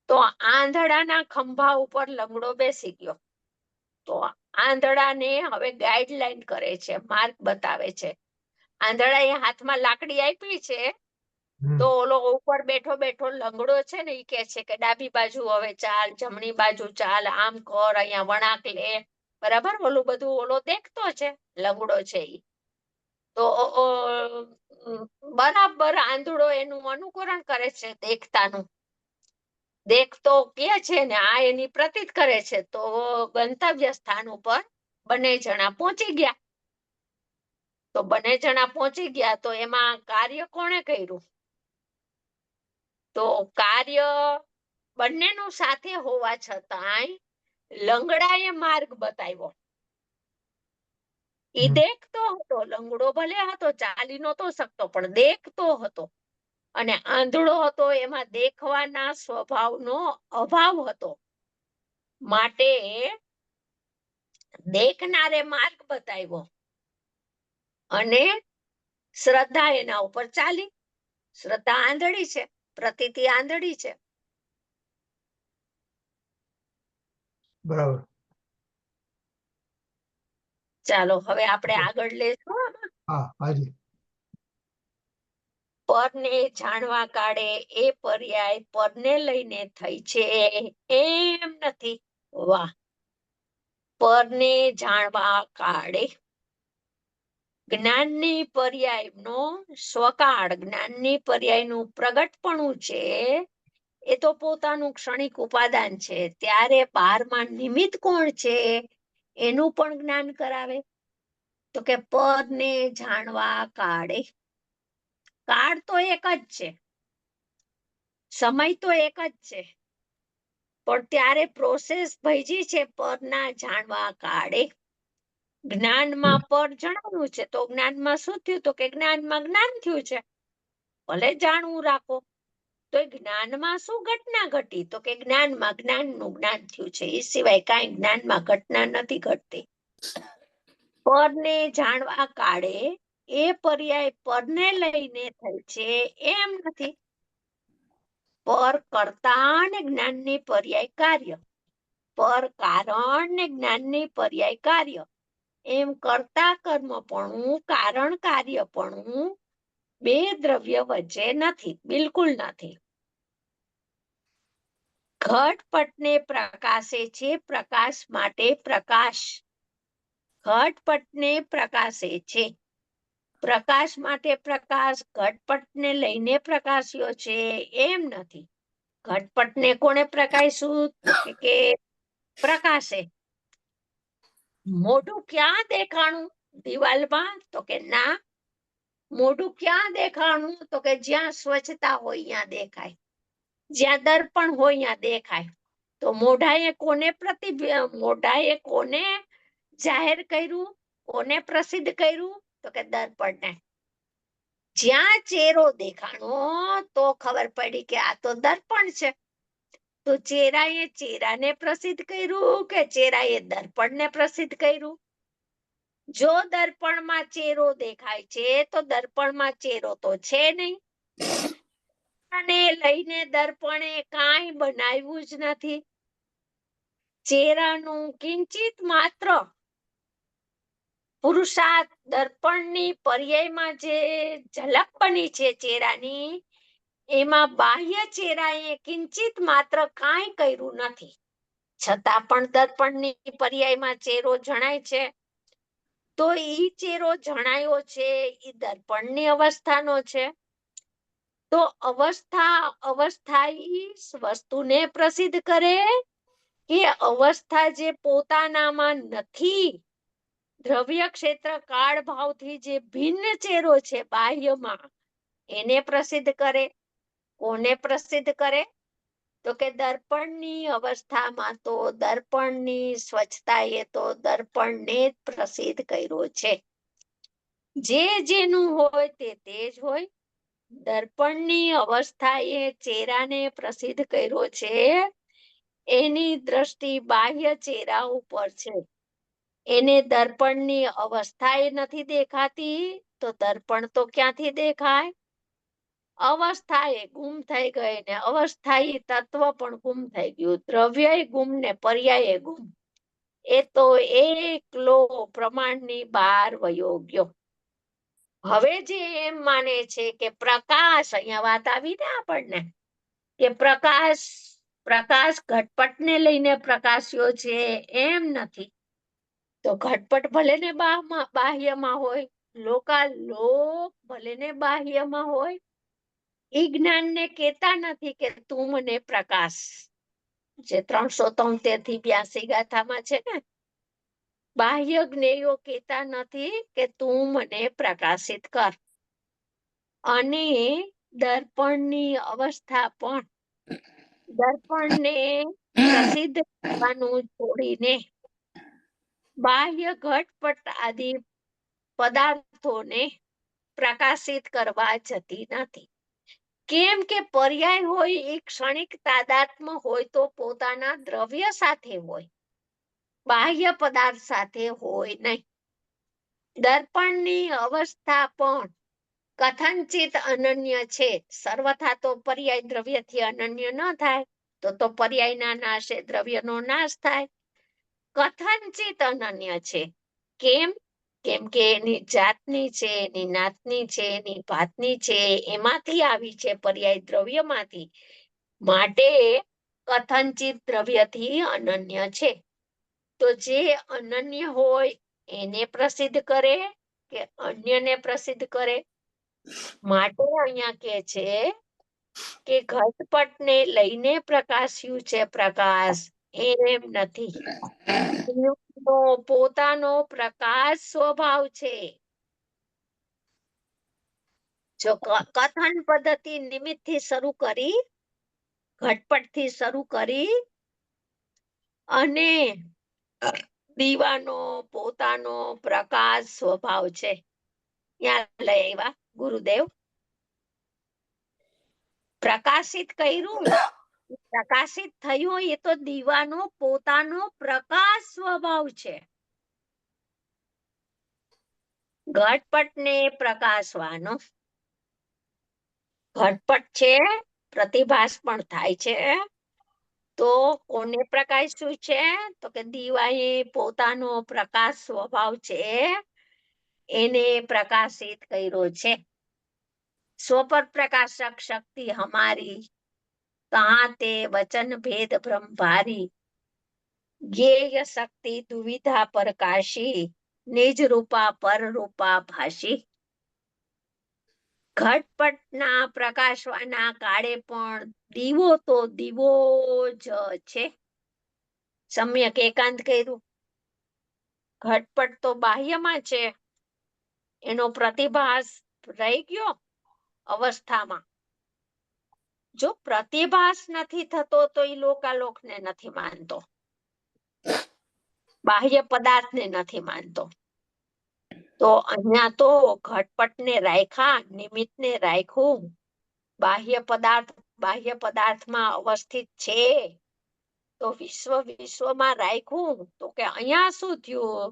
તો આંધળાના ખંભા ઉપર લંગડો બેસી ગયો. તો આંધળાને હવે ગાઈડલાઈન કરે છે, માર્ગ બતાવે છે. આંધળાએ હાથમાં લાકડી આપી છે, તો ઓલો ઉપર બેઠો બેઠો લંગડો છે ને એ કે છે કે ડાબી બાજુ હવે ચાલ, જમણી બાજુ ચાલ, આમ કર, અહીંયા વળાંક લે. બરાબર, ઓલું બધું ઓલો દેખતો છે, લંગડો છે ઈ. તો બરાબર આંધળો એનું અનુકરણ કરે છે દેખતાનું. દેખતો કે છે ને આ એની પ્રતીત કરે છે. તો ગંતવ્ય સ્થાન ઉપર બંને જણા પહોંચી ગયા. તો બંને જણા પહોંચી ગયા, તો એમાં કાર્ય કોણે કર્યું? તો કાર્ય બંનેનું સાથે હોવા છતાંય લંગડાએ માર્ગ બતાવ્યો. એ દેખતો હતો, લંગડો ભલે હતો, ચાલી નહોતો શકતો, પણ દેખતો હતો. અને આંધળો હતો, એમાં દેખવાના સ્વભાવનો અભાવ હતો. માટે દેખનારે માર્ગ બતાવ્યો અને શ્રદ્ધા એના ઉપર ચાલી. શ્રદ્ધા આંધળી છે, પ્રતીતિ આંધળી છે. બરાબર. ચાલો હવે આપણે આગળ લેશું આમાં. હા, હાજી. પરને જાણવા કાળે એ પર્યાય પરને લઈને થઈ છે, એમ નથી. વાહ! પરને જાણવા કાળે જ્ઞાનની પર્યાયનો સ્વકાળ, જ્ઞાનની પર્યાયનું પ્રગટપણું છે એ તો પોતાનું ક્ષણિક ઉપાદાન છે. ત્યારે બારમાં નિમિત્ત કોણ છે એનું પણ જ્ઞાન કરાવે. તો કે પરને જાણવા કાળે, કાળ તો એક જ છે, સમય તો એક જ છે, પણ ત્યારે પ્રોસેસ ભેજી છે પરના જાણવા કાળે. જ્ઞાનમાં પર જણાવ્યું છે તો જ્ઞાનમાં શું થયું? તો કે જ્ઞાનમાં જ્ઞાન થયું છે, ભલે જાણવું રાખો. તો એ જ્ઞાનમાં શું ઘટના ઘટી? તો કે જ્ઞાનમાં જ્ઞાનનું જ્ઞાન થયું છે, એ સિવાય કાંઈ જ્ઞાનમાં ઘટના નથી ઘટતી. પરને જાણવા કાળે એ પર્યાય પરને લઈને થાય છે એમ નથી. પર કર્તા ને જ્ઞાનની પર્યાય કાર્ય, પર કારણ ને જ્ઞાનની પર્યાય કાર્ય. એમ કર્તા કર્મપણું કારણ કાર્યપણું બે દ્રવ્ય વચ્ચે નથી, બિલકુલ નથી. ઘટપટને પ્રકાશે છે પ્રકાશ માટે પ્રકાશ. ઘટપટને પ્રકાશે છે પ્રકાશ માટે પ્રકાશ, ઘટપટને લઈને પ્રકાશ્યો છે એમ નથી. ઘટપટને કોણે પ્રકાશ્યું? તો કે પ્રકાશે. મોઢું ક્યાં દેખાણું? દિવાલમાં? તો કે ના. મોઢું ક્યાં દેખાણું? તો કે જ્યાં સ્વચ્છતા હોય ત્યાં દેખાય, જ્યાં દર્પણ હોય ત્યાં દેખાય. તો મોઢાએ કોને જાહેર કર્યું, કોને પ્રસિદ્ધ કર્યું? તો કે દર્પણને. જ્યાં ચહેરો દેખાણો તો ખબર પડી કે આ તો દર્પણ છે. તો ચહેરાએ ચહેરાને પ્રસિદ્ધ કર્યું કે ચહેરાએ દર્પણને પ્રસિદ્ધ કર્યું? જો દર્પણમાં ચહેરો દેખાય છે તો દર્પણમાં ચહેરો તો છે નહીં. અને લઈને દર્પણે કાંઈ બનાવ્યું જ નથી. ચહેરાનું કિંચિત માત્ર પુરુષાર્થ દર્પણની પર્યાયમાં જે ઝલક બની છે ચહેરાની, એમાં બાહ્ય ચહેરાએ કિંચિત માત્ર કાંઈ કર્યું નથી. છતાં પણ દર્પણની પર્યાયમાં ચહેરો જણાય છે. તો ઈ ચહેરો જણાયો છે ઈ દર્પણની અવસ્થાનો છે. તો અવસ્થા ઈ વસ્તુને પ્રસિદ્ધ કરે કે અવસ્થા જે પોતાનામાં નથી? દ્રવ્ય ક્ષેત્ર કાળ ભાવથી જે ભિન્ન ચહેરો છે બાહ્યમાં, એને પ્રસિદ્ધ કરે. કોને પ્રસિદ્ધ કરે? તો કે દર્પણની અવસ્થામાં તો દર્પણની સ્વચ્છતાએ તો દર્પણને જ પ્રસિદ્ધ કર્યો છે. જે જેનું હોય તે જ હોય. દર્પણની અવસ્થાએ ચહેરાને પ્રસિદ્ધ કર્યો છે. એની દ્રષ્ટિ બાહ્ય ચહેરા ઉપર છે. એને દર્પણની અવસ્થાએ નથી દેખાતી, તો દર્પણ તો ક્યાંથી દેખાય? અવસ્થાએ ગુમ થઈ ગઈ ને અવસ્થાયી તત્વ પણ ગુમ થઈ ગયું. દ્રવ્ય ગુમ ને પર્યાય ગુમ. એ તો એકલો પ્રમાણની બહાર વયો ગયો. હવે જે એમ માને છે કે પ્રકાશ, અહીંયા વાત આવી ને આપણને કે પ્રકાશ ઘટપટને લઈને પ્રકાશ્યો છે એમ નથી. તો ઘટપટ ભલે ને બાહ્યમાં હોય, લોકાલોક ભલે ને બાહ્યમાં હોય, ઈ જ્ઞાનને કહેતા નથી કે તું મને પ્રકાશ, જે 373 થી 82 ગાથામાં છે ને, બાહ્ય જ્ઞેયો કહેતા નથી કે તું મને પ્રકાશિત કર. અને દર્પણની અવસ્થા પણ દર્પણને પ્રસિદ્ધ કરવાનું છોડીને બાહ્ય ઘટપટ આદિ પદાર્થોને પ્રકાશિત કરવા જતી નથી. કેમ કે પર્યાય હોય એ ક્ષણિક તાદાત્મ્ય હોય તો પોતાના દ્રવ્ય સાથે હોય, બાહ્ય પદાર્થ સાથે હોય નહીં. દર્પણની અવસ્થા પણ કથનચિત અનન્ય છે. સર્વથા તો પર્યાય દ્રવ્યથી અનન્ય ન થાય, તો પર્યાયના નાશે દ્રવ્યનો નાશ થાય. કથનચિત અનન્ય છે. કેમ? કેમ કે એની જાતની છે, એની નાતની છે, એની ભાતની છે, એમાંથી આવી છે, પર્યાય દ્રવ્યમાંથી. માટે કથનચિત દ્રવ્યથી અનન્ય છે. તો જે અનન્ય હોય એને પ્રસિદ્ધ કરે કે અન્યને પ્રસિદ્ધ કરે? માટે અહીંયા કે છે કે ઘટપટને લઈને પ્રકાશ્યું છે પ્રકાશ, એમ નથી. પોતાનો પ્રકાશ સ્વભાવ છે. જો કથન પદ્ધતિ નિમિત્તથી શરૂ કરી, ઘટપટથી શરૂ કરી અને દીવાનો પોતાનો પ્રકાશ સ્વભાવ છે. ત્યાં લઈ આવ્યા ગુરુદેવ. પ્રકાશિત કર્યું, પ્રકાશિત થયું એ તો દીવાનો પોતાનો પ્રકાશ સ્વભાવ છે. ઘટપટને પ્રકાશવાનો. ઘટપટ છે, પ્રતિભાસ પણ થાય છે. તો કોને પ્રકાશ્યું છે? તો કે દીવાએ પોતાનો પ્રકાશ સ્વભાવ છે એને પ્રકાશિત કર્યો છે. સ્વપર પ્રકાશક શક્તિ હમારી, कहाँ ते वचन भेद भ्रम भारी, ज्ञेय शक्ति दुविधा प्रकाशी, निज रूपा पर रूपा भाषी. ઘટપટના પ્રકાશવાના કાળે પણ દીવો તો દીવો જ છે. સમ્યક એકાંત કર્યું. ઘટપટ તો બાહ્યમાં છે, એનો પ્રતિભાસ રહી ગયો અવસ્થામાં. જો પ્રતિભાસ નથી થતો તો એ લોકાલોકને નથી માનતો, બાહ્ય પદાર્થને નથી માનતો. તો અહીંયા તો ઘટપટને રાખ્યા, નિમિત્તને રાખ્યું. બાહ્ય પદાર્થમાં અવસ્થિત છે તો વિશ્વમાં રાખ્યું. તો કે અહીંયા શું થયું?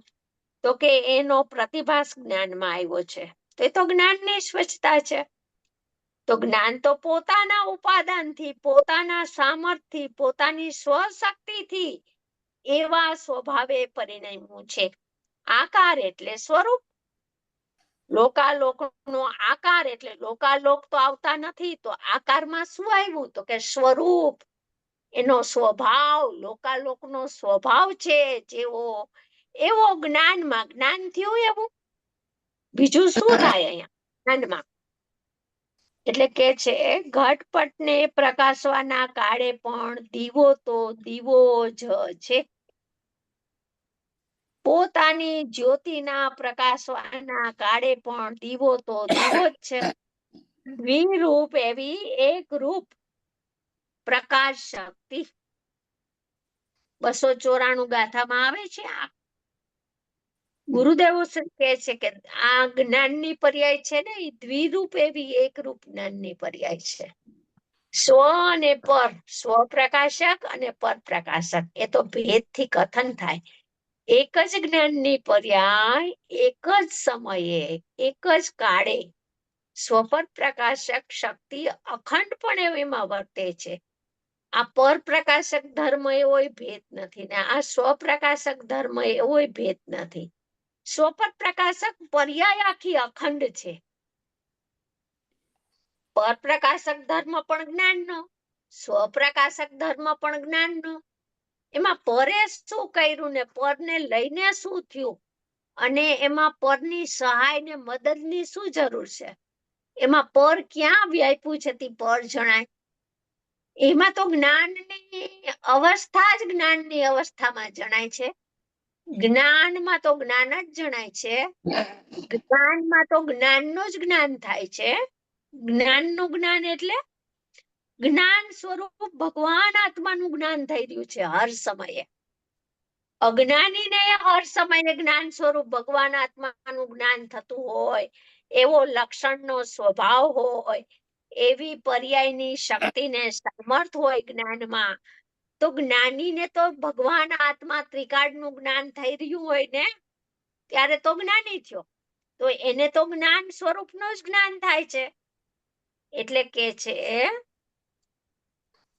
તો કે એનો પ્રતિભાસ જ્ઞાનમાં આવ્યો છે. તો એ તો જ્ઞાનની સ્વચ્છતા છે. તો જ્ઞાન તો પોતાના ઉપાદાનથી, પોતાના સામર્થ્યથી, પોતાની સ્વશક્તિથી એવા સ્વભાવે પરિણમ્યું છે. આકાર એટલે સ્વરૂપ. લોકાલોકનો આકાર એટલે લોકાલોક તો આવતા નથી, તો આકારમાં શું આવ્યું? તો કે સ્વરૂપ. એનો સ્વભાવ, લોકાલોકનો સ્વભાવ છે જેવો, એવો જ્ઞાનમાં જ્ઞાન થયું એવું. બીજું શું થાય અહીંયા જ્ઞાનમાં? એટલે કે છે ઘટપટને પ્રકાશવાના કાળે પણ દીવો તો દીવો જ છે. પોતાની જ્યોતિના પ્રકાશવાના કાળે પણ દીવો તો દીવો જ છે. દ્વિરૂપ એવી એક રૂપ પ્રકાશ શક્તિ. 294 ગાથામાં આવે છે. આ ગુરુદેવો કહે છે કે આ જ્ઞાનની પર્યાય છે ને, એ દ્વિરૂપ એવી એક રૂપ જ્ઞાનની પર્યાય છે. સ્વ અને પર, સ્વ પ્રકાશક અને પર પ્રકાશક, એ તો ભેદથી કથન થાય. એક જ જ્ઞાનની પર્યાય એક જ સમયે, એક જ કાળે સ્વપર પ્રકાશક શક્તિ અખંડપણે એમાં વર્તે છે. આ પર પ્રકાશક ધર્મ એવો ભેદ નથી ને આ સ્વપ્રકાશક ધર્મ એવો ભેદ નથી. સ્વપર પ્રકાશક પર્યાય આખી અખંડ છે. પર પ્રકાશક ધર્મ પણ જ્ઞાનનો, સ્વપ્રકાશક ધર્મ પણ જ્ઞાનનો. એમાં પરે શું કર્યું ને પરને લઈને શું થયું, અને એમાં પરની સહાય ને મદદની શું જરૂર છે? એમાં પર ક્યાં વ્યાપ્યું છે તે પર જણાય? એમાં તો જ્ઞાનની અવસ્થા જ જ્ઞાનની અવસ્થામાં જણાય છે. જ્ઞાનમાં તો જ્ઞાન જ જણાય છે. જ્ઞાનમાં તો જ્ઞાનનું જ જ્ઞાન થાય છે. જ્ઞાનનું જ્ઞાન એટલે જ્ઞાન સ્વરૂપ ભગવાન આત્માનું જ્ઞાન થઈ રહ્યું છે હર સમયે. અજ્ઞાનીને હર સમયે જ્ઞાન સ્વરૂપ ભગવાન આત્માનું જ્ઞાન થતું હોય, એવો લક્ષણનો સ્વભાવ હોય, એવી પર્યાયની શક્તિને સમર્થ હોય જ્ઞાનમાં, તો જ્ઞાનીને તો ભગવાન આત્મા ત્રિકાળનું જ્ઞાન થઈ રહ્યું હોય ને, ત્યારે તો જ્ઞાની થયો. તો એને તો જ્ઞાન સ્વરૂપનું જ જ્ઞાન થાય છે. એટલે કે છે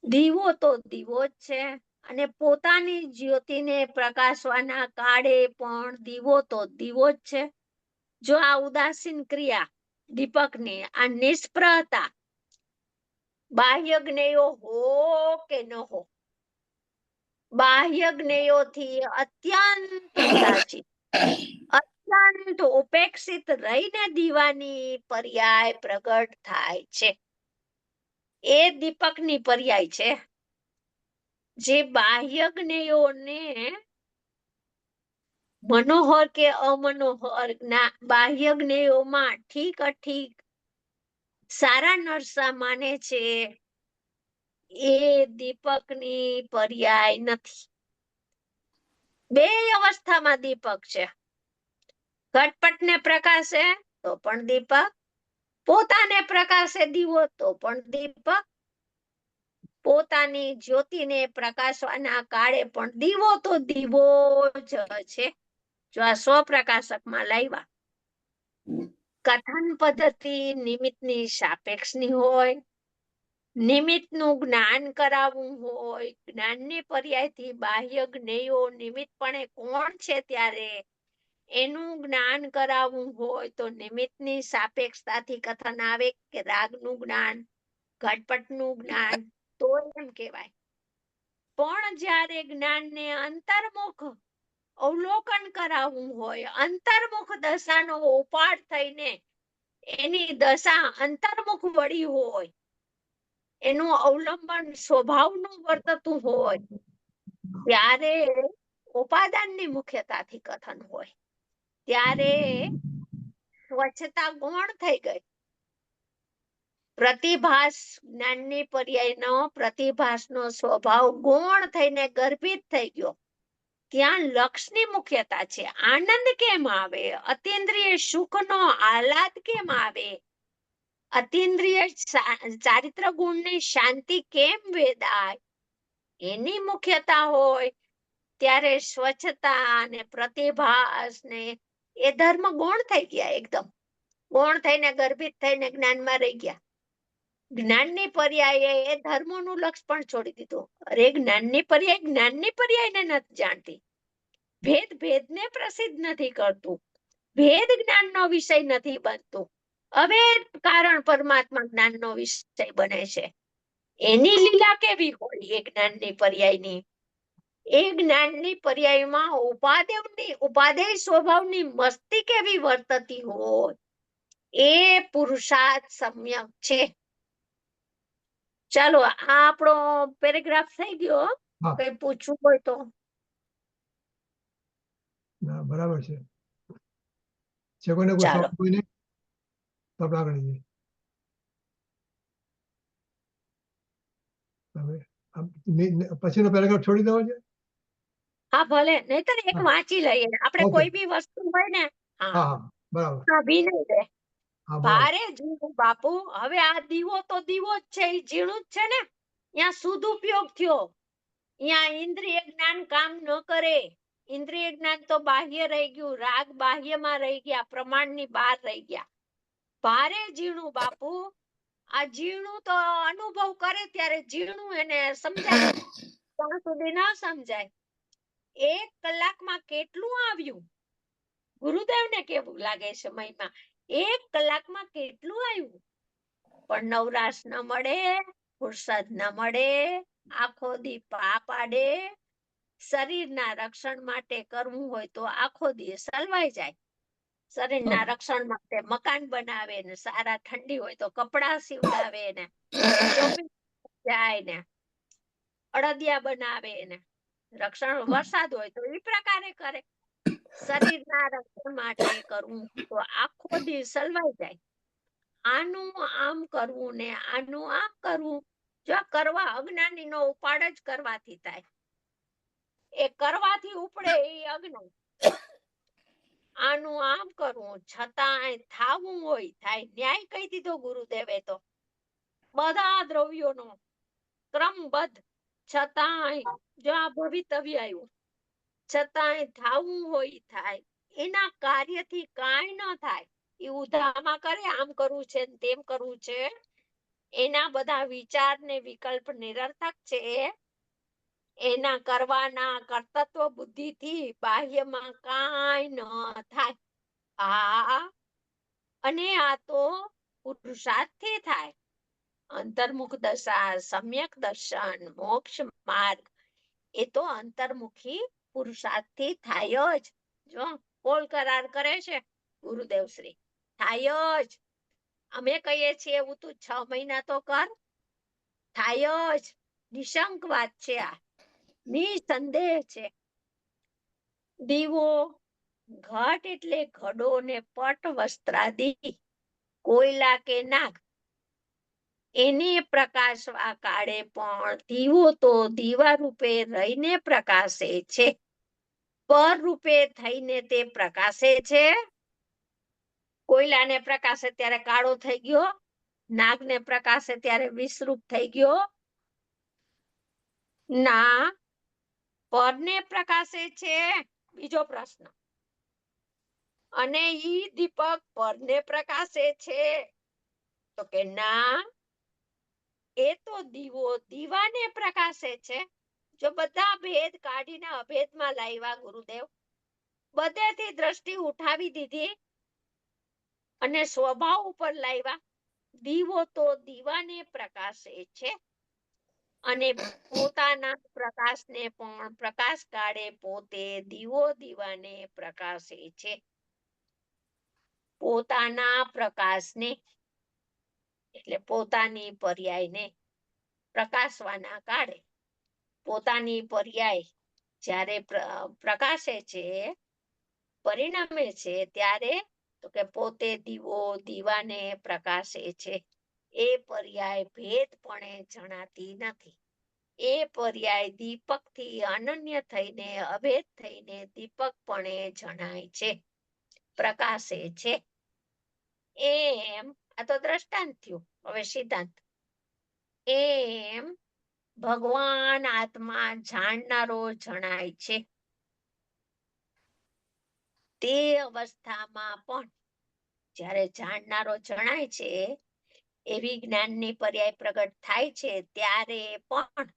દીવો તો દીવો જ છે, અને પોતાની જ્યોતિને પ્રકાશવાના કાળે પણ દીવો તો દીવો જ છે. જો આ ઉદાસીન ક્રિયા દીપકની, આ નિષ્પ્રહતા, બાહ્ય જ્ઞેયો હો કે ન હો, બાહ્ય જ્ઞેયોથી અત્યંત ઉદાસીન, અત્યંત ઉપેક્ષિત રહીને દીવાની પર્યાય પ્રગટ થાય છે. એ દીપકની પર્યાય છે. જે બાહ્ય જ્ઞેયોને મનોહર કે અમનોહર બાહ્ય જ્ઞેયોમાં ઠીક અઠીક સારા નરસા માને છે, એ દીપકની પર્યાય નથી. બે અવસ્થામાં દીપક છે. ઘટપટને પ્રકાશે તો પણ દીપક, પોતાને પ્રકાશે દીવો તો પણ દીપક, પોતાની જ્યોતિને પ્રકાશવાના કાળે પણ દીવો તો દીવો જ છે. જો આ સ્વપ્રકાશકમાં લાવ્યા. કથન પદ્ધતિ નિમિત્તની સાપેક્ષની હોય, નિમિત્તનું જ્ઞાન કરાવવું હોય, જ્ઞાનની પર્યાયથી બાહ્ય જ્ઞેયો નિમિત્તપણે કોણ છે ત્યારે એનું જ્ઞાન કરાવવું હોય તો નિમિત્તની સાપેક્ષતાથી કથન આવે કે રાગનું જ્ઞાન, ઘટપટનું જ્ઞાન, તો એમ કહેવાય. પણ જ્યારે જ્ઞાનને અંતર્મુખ અવલોકન કરાવવું હોય, અંતર્મુખ દશાનો ઉપાડ થઈને એની દશા અંતર્મુખ વળી હોય, એનું અવલંબન સ્વભાવનું વર્તતું હોય, ત્યારે ઉપાદાનની મુખ્યતાથી કથન હોય. ત્યારે સ્વચ્છતા ગૌણ થઈ ગઈ. પ્રતિભાસ જ્ઞાનની પર્યાયનો પ્રતિભાસનો સ્વભાવ ગૌણ થઈને ગર્ભિત થઈ ગયો. ત્યાં લક્ષની મુખ્યતા છે. આનંદ કેમ આવે? અતિન્દ્રિય સુખનો આહલાદ કેમ આવે? અતિન્દ્રિય ચારિત્ર ગુણની શાંતિ કેમ વેદાય? એની મુખ્યતા હોય ત્યારે સ્વચ્છતા અને પ્રતિભાસ ને એ ધર્મ ગૌણ થઈ ગયા. એકદમ ગૌણ થઈને ગર્ભિત થઈને જ્ઞાનમાં રહી ગયા. જ્ઞાનની પર્યાયે એ ધર્મોનું લક્ષ પણ છોડી દીધું. અરે જ્ઞાનની પર્યાયને નથી જાણતી. ભેદ ભેદને પ્રસિદ્ધ નથી કરતું. ભેદ જ્ઞાનનો વિષય નથી બનતું. અભેદ કારણ પરમાત્મા જ્ઞાનનો વિષય બને છે. એની લીલા કેવી હોય એ જ્ઞાનની પર્યાયની? એ જ્ઞાનની પર્યાયમાં ઉપાદેય સ્વભાવની મસ્તી કેવી વર્તતી હોય, એ પુરુષાર્થ સમ્યક છે. ચાલો આ આપણો પેરેગ્રાફ થઈ ગયો. હા. કઈ પૂછવું હોય તો? ના, બરાબર છે. કોઈને કોઈ ચાલો. સવાલ કોઈને? તો આપણે આગળ જઈએ. હવે પછીનો પેરેગ્રાફ છોડી દેવો છે. હા ભલે, નહીતર એક હા. વાંચી લઈએ. આપણે Okay. કોઈ બી વસ્તુ હોય ને, હા હા, હા બરાબર. ભી નહીં રહે. હા બરાબર. ભારે જીણું બાપુ. હવે આ દીવો તો દીવો જ છે, એ ઝીણું જ છે ને. ત્યાં સદુપયોગ થયો. ત્યાં ઇન્દ્રિય જ્ઞાન કામ ન કરે. ઇન્દ્રિય જ્ઞાન તો બાહ્ય રહી ગયું. રાગ બાહ્યમાં રહી ગયા, પ્રમાણની બહાર રહી ગયા. ભારે ઝીણું બાપુ. આ ઝીણું તો અનુભવ કરે ત્યારે ઝીણું એને સમજાય. ત્યાં સુધી ના સમજાય. 1 કલાકમાં કેટલું આવ્યું? ગુરુદેવને કેવું લાગે છે મહિમા? 1 કલાકમાં કેટલું આવ્યું? પણ નવરાશ ન મળે, ફુરસદ ન મળે, આખો દી પા પાડે. શરીરના રક્ષણ માટે કરવું હોય તો આખો દી સલવાઈ જાય. શરીરના રક્ષણ માટે મકાન બનાવે ને, સારા ઠંડી હોય તો કપડા સીવડાવે ને, શોપિંગ જાય ને, અડદિયા બનાવે ને, રક્ષણ વરસાદ હોય તો એ પ્રકારે કરે. શરીરના રક્ષણ માટે કરવું તો આખો દી સલવાઈ જાય. આનું આમ કરવું ને આનું આમ કરવું, જો કરવા અજ્ઞાનીનો ઉપાડ જ કરવાથી થાય. એ કરવાથી ઉપડે એ અજ્ઞાન. આનું આમ કરવું છતાં થાવું હોય થાય. ન્યાય કહી દીધો ગુરુદેવે તો. બધા દ્રવ્યોનો ક્રમબદ્ધ, છતાંય જો આ ભવિતવ્ય આવ્યું, છતાંય થાવું હોય થાય. એના કાર્યથી કાંઈ ન થાય. એ ઉધામાં કરે, આમ કરવું છે ને તેમ કરવું છે. એના બધા વિચાર ને વિકલ્પ નિરર્થક છે. એના કરવાના કર્તૃત્વ બુદ્ધિથી બાહ્યમાં કાંઈ ન થાય. અને આ તો પુરુષાર્થથી થાય. અંતર્મુખ દશા, સમ્યક દર્શન, મોક્ષ માર્ગ, એ તો અંતર્મુખી પુરુષાર્થથી થાય જ. જો કોલ કરાર કરે છે ગુરુદેવ શ્રી, થાય જ. અમે કહીએ છીએ એવું તું 6 મહિના તો કર, થાય જ. નિશંક વાત છે આ, નિસંદેહ છે. દીવો, ઘટ એટલે ઘડો ને પટ વસ્ત્રાદી, કોયલા કે નાગ, એને પ્રકાશવા કાળે પણ દીવો તો દીવા રૂપે રહીને પ્રકાશે છે. પર રૂપે થઈને તે પ્રકાશે છે. કોયલાને પ્રકાશે ત્યારે કાળો થઈ ગયો, નાગને પ્રકાશે ત્યારે વિષરૂપ થઈ ગયો. ના, પરને પ્રકાશે છે. બીજો પ્રશ્ન. અને ઈ દીપક પરને પ્રકાશે છે. તો કે ના, એ તો દીવો દીવાને પ્રકાશે છે. જો બધા ભેદ કાઢીને અભેદમાં લાવ્યા ગુરુદેવ, બધેથી દ્રષ્ટિ ઉઠાવી દીધી અને સ્વભાવ ઉપર લાવ્યા. દીવો તો દીવાને પ્રકાશે છે અને પોતાના પ્રકાશને પણ પ્રકાશ કાઢે પોતે દીવો દીવાને પ્રકાશે છે. પોતાના પ્રકાશને એટલે પોતાની પર્યાયને પ્રકાશવાના કાળે પોતાની પર્યાય જ્યારે પ્રકાશે છે, પરિણમે છે, ત્યારે તો કે પોતે દીવો દીવાને પ્રકાશે છે. એ પર્યાય ભેદપણે જણાતી નથી. એ પર્યાય દીપકથી અનન્ય થઈને અભેદ થઈને દીપકપણે જણાય છે, પ્રકાશે છે. એમ આ તો દ્રષ્ટાંત થયું. હવે સિદ્ધાંત. એમ ભગવાન આત્મા જાણનારો જણાય છે. તે અવસ્થામાં પણ જ્યારે જાણનારો જણાય છે, એવી જ્ઞાનની પર્યાય પ્રગટ થાય છે, ત્યારે પણ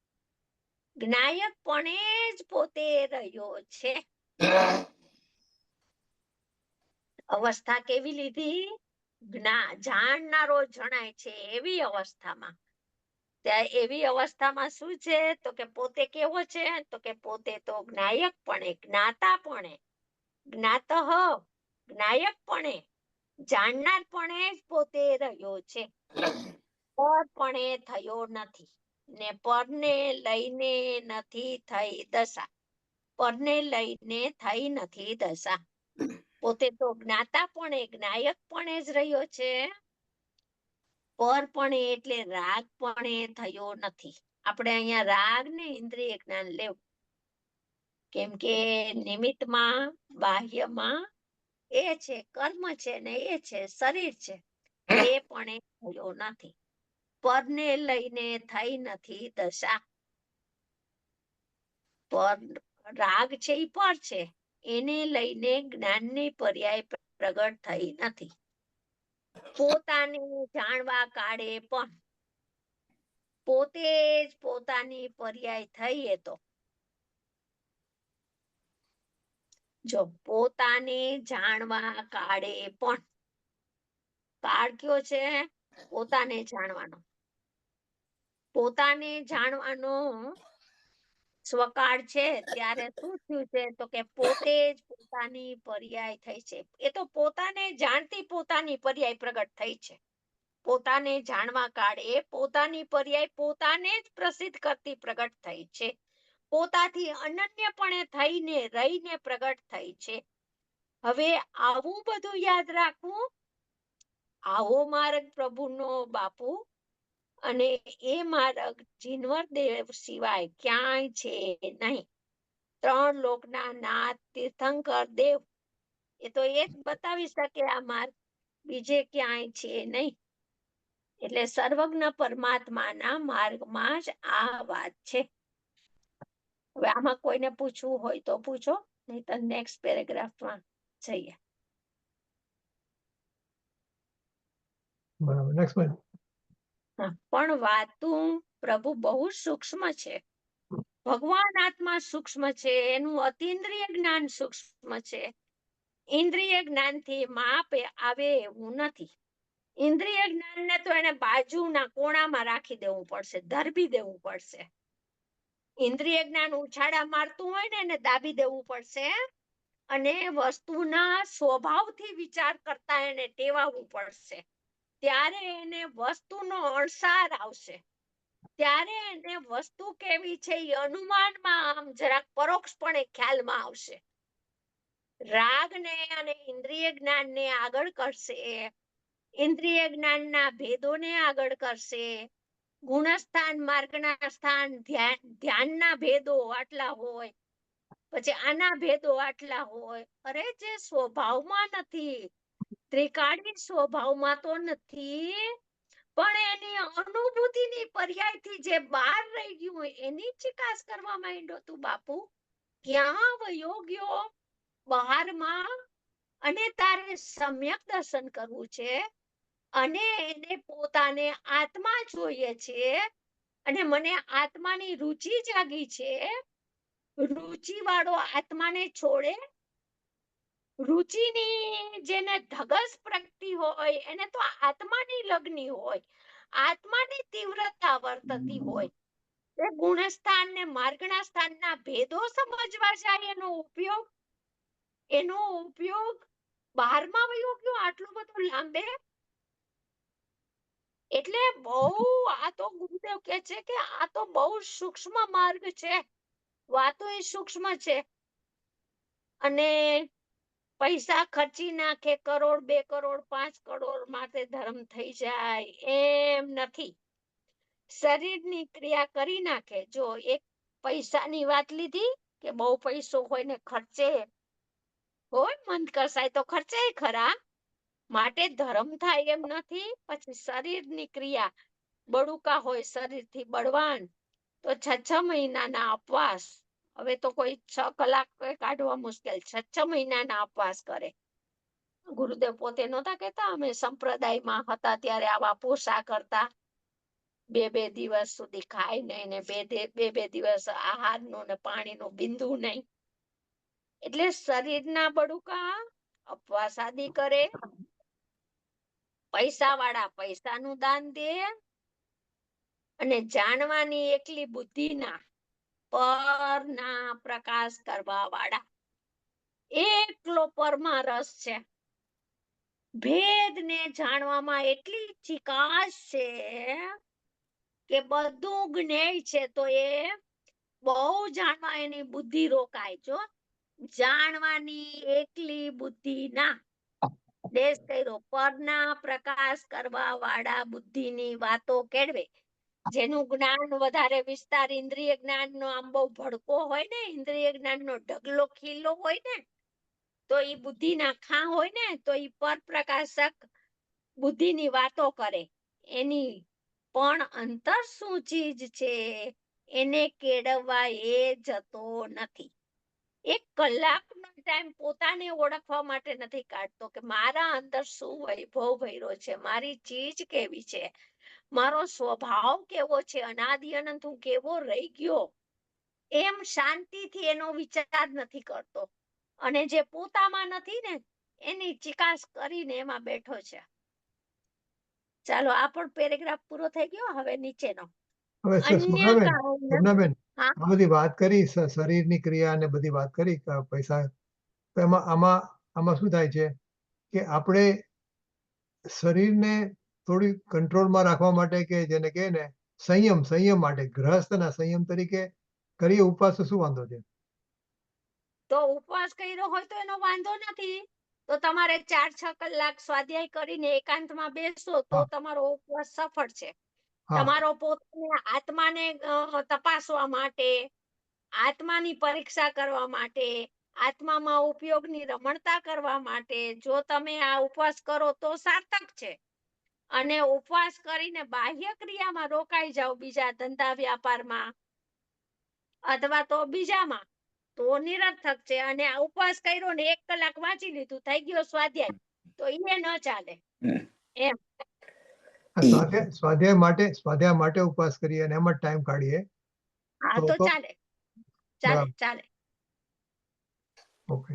જ્ઞાયકપણે જ પોતે રહ્યો છે. અવસ્થા કેવી લીધી? જાણનારો જણાય છે એવી અવસ્થામાં. ત્યાં એવી અવસ્થામાં શું છે? તો કે પોતે કેવો છે? તો કે પોતે તો જ્ઞાયકપણે, જ્ઞાતાપણે, જ્ઞાતઃ, જ્ઞાયકપણે, જાણનારપણે જ પોતે રહ્યો છે. પરપણે થયો નથી ને પરને લઈને નથી થઈ દશા. પરને લઈને થઈ નથી દશા. પોતે તો જ્ઞાતાપણે, જ્ઞાયકપણે જ રહ્યો છે. પરપણે એટલે રાગપણે થયો નથી. આપણે અહીંયા રાગ ને ઇન્દ્રિય જ્ઞાન લેવું. કેમ કે નિમિત્તમાં, બાહ્યમાં એ છે, કર્મ છે ને એ છે, શરીર છે. એ પણ થયો નથી. પરને લઈને થઈ નથી દશા. પર રાગ છે એ પર છે, એને લઈને જ્ઞાનની પર્યાય પ્રગટ થઈ નથી. પોતાને જાણવા કાળે પણ પોતે જ પોતાની પર્યાય થઈ. એ તો જો પોતાને જાણવા કાળે પણ, કાળ કયો છે? પોતાને જાણવાનો. પોતાને જાણવાનો સ્વકાળ છે, ત્યારે શું થયું છે? તો કે પોતે જ પોતાની પર્યાય થઈ છે. એ તો પોતાને જાણતી પોતાની પર્યાય પ્રગટ થઈ છે. પોતાને જાણવા કાળે પોતાની પર્યાય પોતાને જ પ્રસિદ્ધ કરતી પ્રગટ થઈ છે. પોતાથી અનન્યપણે થઈને રહીને પ્રગટ થઈ છે. હવે આવું બધું યાદ રાખવું. આવો માર્ગ પ્રભુનો બાપુ અને એ માર્ગ જીનવર દેવ સિવાય ક્યાંય છે નહીં. 3 લોકના નાથ તીર્થંકર દેવ એ તો એ જ બતાવી શકે આ માર્ગ, બીજે ક્યાંય છે નહીં. એટલે સર્વજ્ઞ પરમાત્માના માર્ગમાં જ આ વાત છે. હવે આમાં કોઈને પૂછવું હોય તો પૂછો, નહીં તો નેક્સ્ટ પેરેગ્રાફમાં જઈએ. બરાબર. Next point. પણ વાતું પ્રભુ બહુ સૂક્ષ્મ છે. ભગવાન આત્મા સૂક્ષ્મ છે, એનું અતિન્દ્રિય જ્ઞાન સૂક્ષ્મ છે. ઇન્દ્રિય જ્ઞાનથી માપ આવે એવું નથી. ઇન્દ્રિય જ્ઞાનને તો એને બાજુના કોણામાં રાખી દેવું પડશે, ધરબી દેવું પડશે. ઇન્દ્રિય જ્ઞાન ઉછાળા મારતું હોય ને એને દાબી દેવું પડશે અને વસ્તુના સ્વભાવથી વિચાર કરતા એને ટેવાવવું પડશે. ત્યારે એને વસ્તુનો અણસાર આવશે. ત્યારે એને વસ્તુ કેવી છે એ અનુમાનમાં આમ જરાક પરોક્ષપણે ખ્યાલમાં આવશે. રાગને અને ઇન્દ્રિય જ્ઞાનને આગળ કરશે, ઇન્દ્રિય જ્ઞાનના ભેદોને આગળ કરશે. ગુણસ્થાન, માર્ગના સ્થાન, ધ્યાનના ભેદો આટલા હોય, પછી આના ભેદો આટલા હોય. અરે જે સ્વભાવમાં નથી, ત્રિકાળી સ્વભાવમાં તો નથી, પણ એની અનુભૂતિની પર્યાયથી જે બહાર રહી ગયું હોય એની ચિકાસ કરવા માંડ્યો તું બાપુ. ક્યાં વયો ગયો બહારમાં? અને તારે સમ્યક દર્શન કરવું છે અને એને પોતાને આત્મા જોઈએ છે, અને મને આત્માની રુચિ જાગી છે. રુચિ વાળો આત્માને છોડે? રુચિની જેને ધગસ પ્રગટી હોય એને તો આત્માની લગ્ની હોય, આત્માની તીવ્રતા વર્તતી હોય. એ ગુણસ્થાન ને માર્ગના સ્થાનના ભેદો સમજવા જાય એનો ઉપયોગ 12માં વયો ગયો આટલું બધું લાંબે. એટલે બહુ આ તો ગુરુદેવ કહે છે કે આ તો બહુ સૂક્ષ્મ માર્ગ છે, વાતો એ સૂક્ષ્મ છે. અને પૈસા ખર્ચી નાખે, 1 કરોડ 2 કરોડ 5 કરોડ માટે ધર્મ થઈ જાય એમ નથી. શરીરની ક્રિયા કરી નાખે. જો એક પૈસાની વાત લીધી કે બહુ પૈસો હોય ને ખર્ચે હોય, મન કસાય તો ખર્ચે ખરા, માટે ધર્મ થાય એમ નથી. પછી શરીરની ક્રિયા, બળુકા હોય શરીરથી બળવાન તો 6 મહિનાના ઉપવાસ. હવે તો કોઈ 6 કલાક કાઢવા મુશ્કેલ, 6 મહિનાના ઉપવાસ કરે. ગુરુદેવ પોતે નહોતા કહેતા, અમે સંપ્રદાયમાં હતા ત્યારે આવા પોષા કરતા, 2 દિવસ સુધી ખાય નહીં ને 2 દિવસ આહારનું ને પાણીનું બિંદુ નહીં. એટલે શરીરના બળુકા ઉપવાસ આદિ કરે. પૈસા વાળા પૈસાનું દાન દે, અને જાણવાની એકલી બુદ્ધિના પરના પ્રકાશ કરવા વાળા એકલો પરમાં રસ છે. ભેદને જાણવામાં એટલી ચિકાશ છે કે બધું જ્ઞેય છે તો એ બહુ જાણવા એની બુદ્ધિ રોકાય. જો જાણવાની એકલી બુદ્ધિ ના દેશ કર્યો, પરના પ્રકાશ કરવા વાળા બુદ્ધિની વાતો કેળવે. જેનું જ્ઞાન વધારે વિસ્તાર, ઇન્દ્રિય જ્ઞાનનો આમ બહુ ભડકો હોય ને, ઇન્દ્રિય જ્ઞાનનો ઢગલો ખીલો હોય ને, તો ઈ બુદ્ધિના ખા હોય ને, તો ઈ પર પ્રકાશક બુદ્ધિની વાતો કરે. એની પણ અંતર શું ચીજ છે એને કેળવવા એ જતો નથી. 1 કલાકનો ટાઈમ પોતાને ઓળખવા માટે નથી કાઢતો કે મારા અંદર શું વૈભવ ભર્યો છે, મારી ચીજ કેવી છે, મારો સ્વભાવ કેવો છે, અનાદિ અનંત હું કેવો રહી ગયો, એમ શાંતિથી એનો વિચાર નથી કરતો. અને જે પોતામાં નથી ને એની ચિકાસ કરીને એમાં બેઠો છે. ચાલો આ પણ પેરેગ્રાફ પૂરો થઈ ગયો. હવે નીચેનો હવે અન્ય સ્વપ્નાબેન, હા આ બધી વાત કરી, શરીરની ક્રિયા ને બધી વાત કરી, પૈસા, તો આમાં શું થાય છે કે આપણે શરીરને થોડી કંટ્રોલમાં રાખવા માટે, કે જેને કહે ને સંયમ માટે, ગૃહસ્થના સંયમ તરીકે કરીએ ઉપવાસ, તો શું વાંધો છે? તો ઉપવાસ કર્યો હોય તો એનો વાંધો નથી. તો તમારે 4-6 કલાક સ્વાધ્યાય કરીને એકાંતમાં બેસો તો હા. તમારો ઉપવાસ સફળ છે. હા, તમારો પોતાને આત્માને તપાસવા માટે, આત્માની પરીક્ષા કરવા માટે, આત્મામાં ઉપયોગની રમણતા કરવા માટે જો તમે આ ઉપવાસ કરો તો સાર્થક છે. અને ઉપવાસ કરીને બાહ્ય ક્રિયામાં રોકાઈ જાઓ, બીજા ધંધા વ્યાપારમાં અથવા તો બીજામાં, તો નિરર્થક છે. અને આ ઉપવાસ કર્યો ને 1 કલાક વાંચી લીધું, થઈ ગયો સ્વાધ્યાય, તો એ ન ચાલે. એમ સ્વાધ્યાય માટે ઉપવાસ કરીએ અને એમાં ટાઈમ કાઢીએ હા તો ચાલે. ઓકે.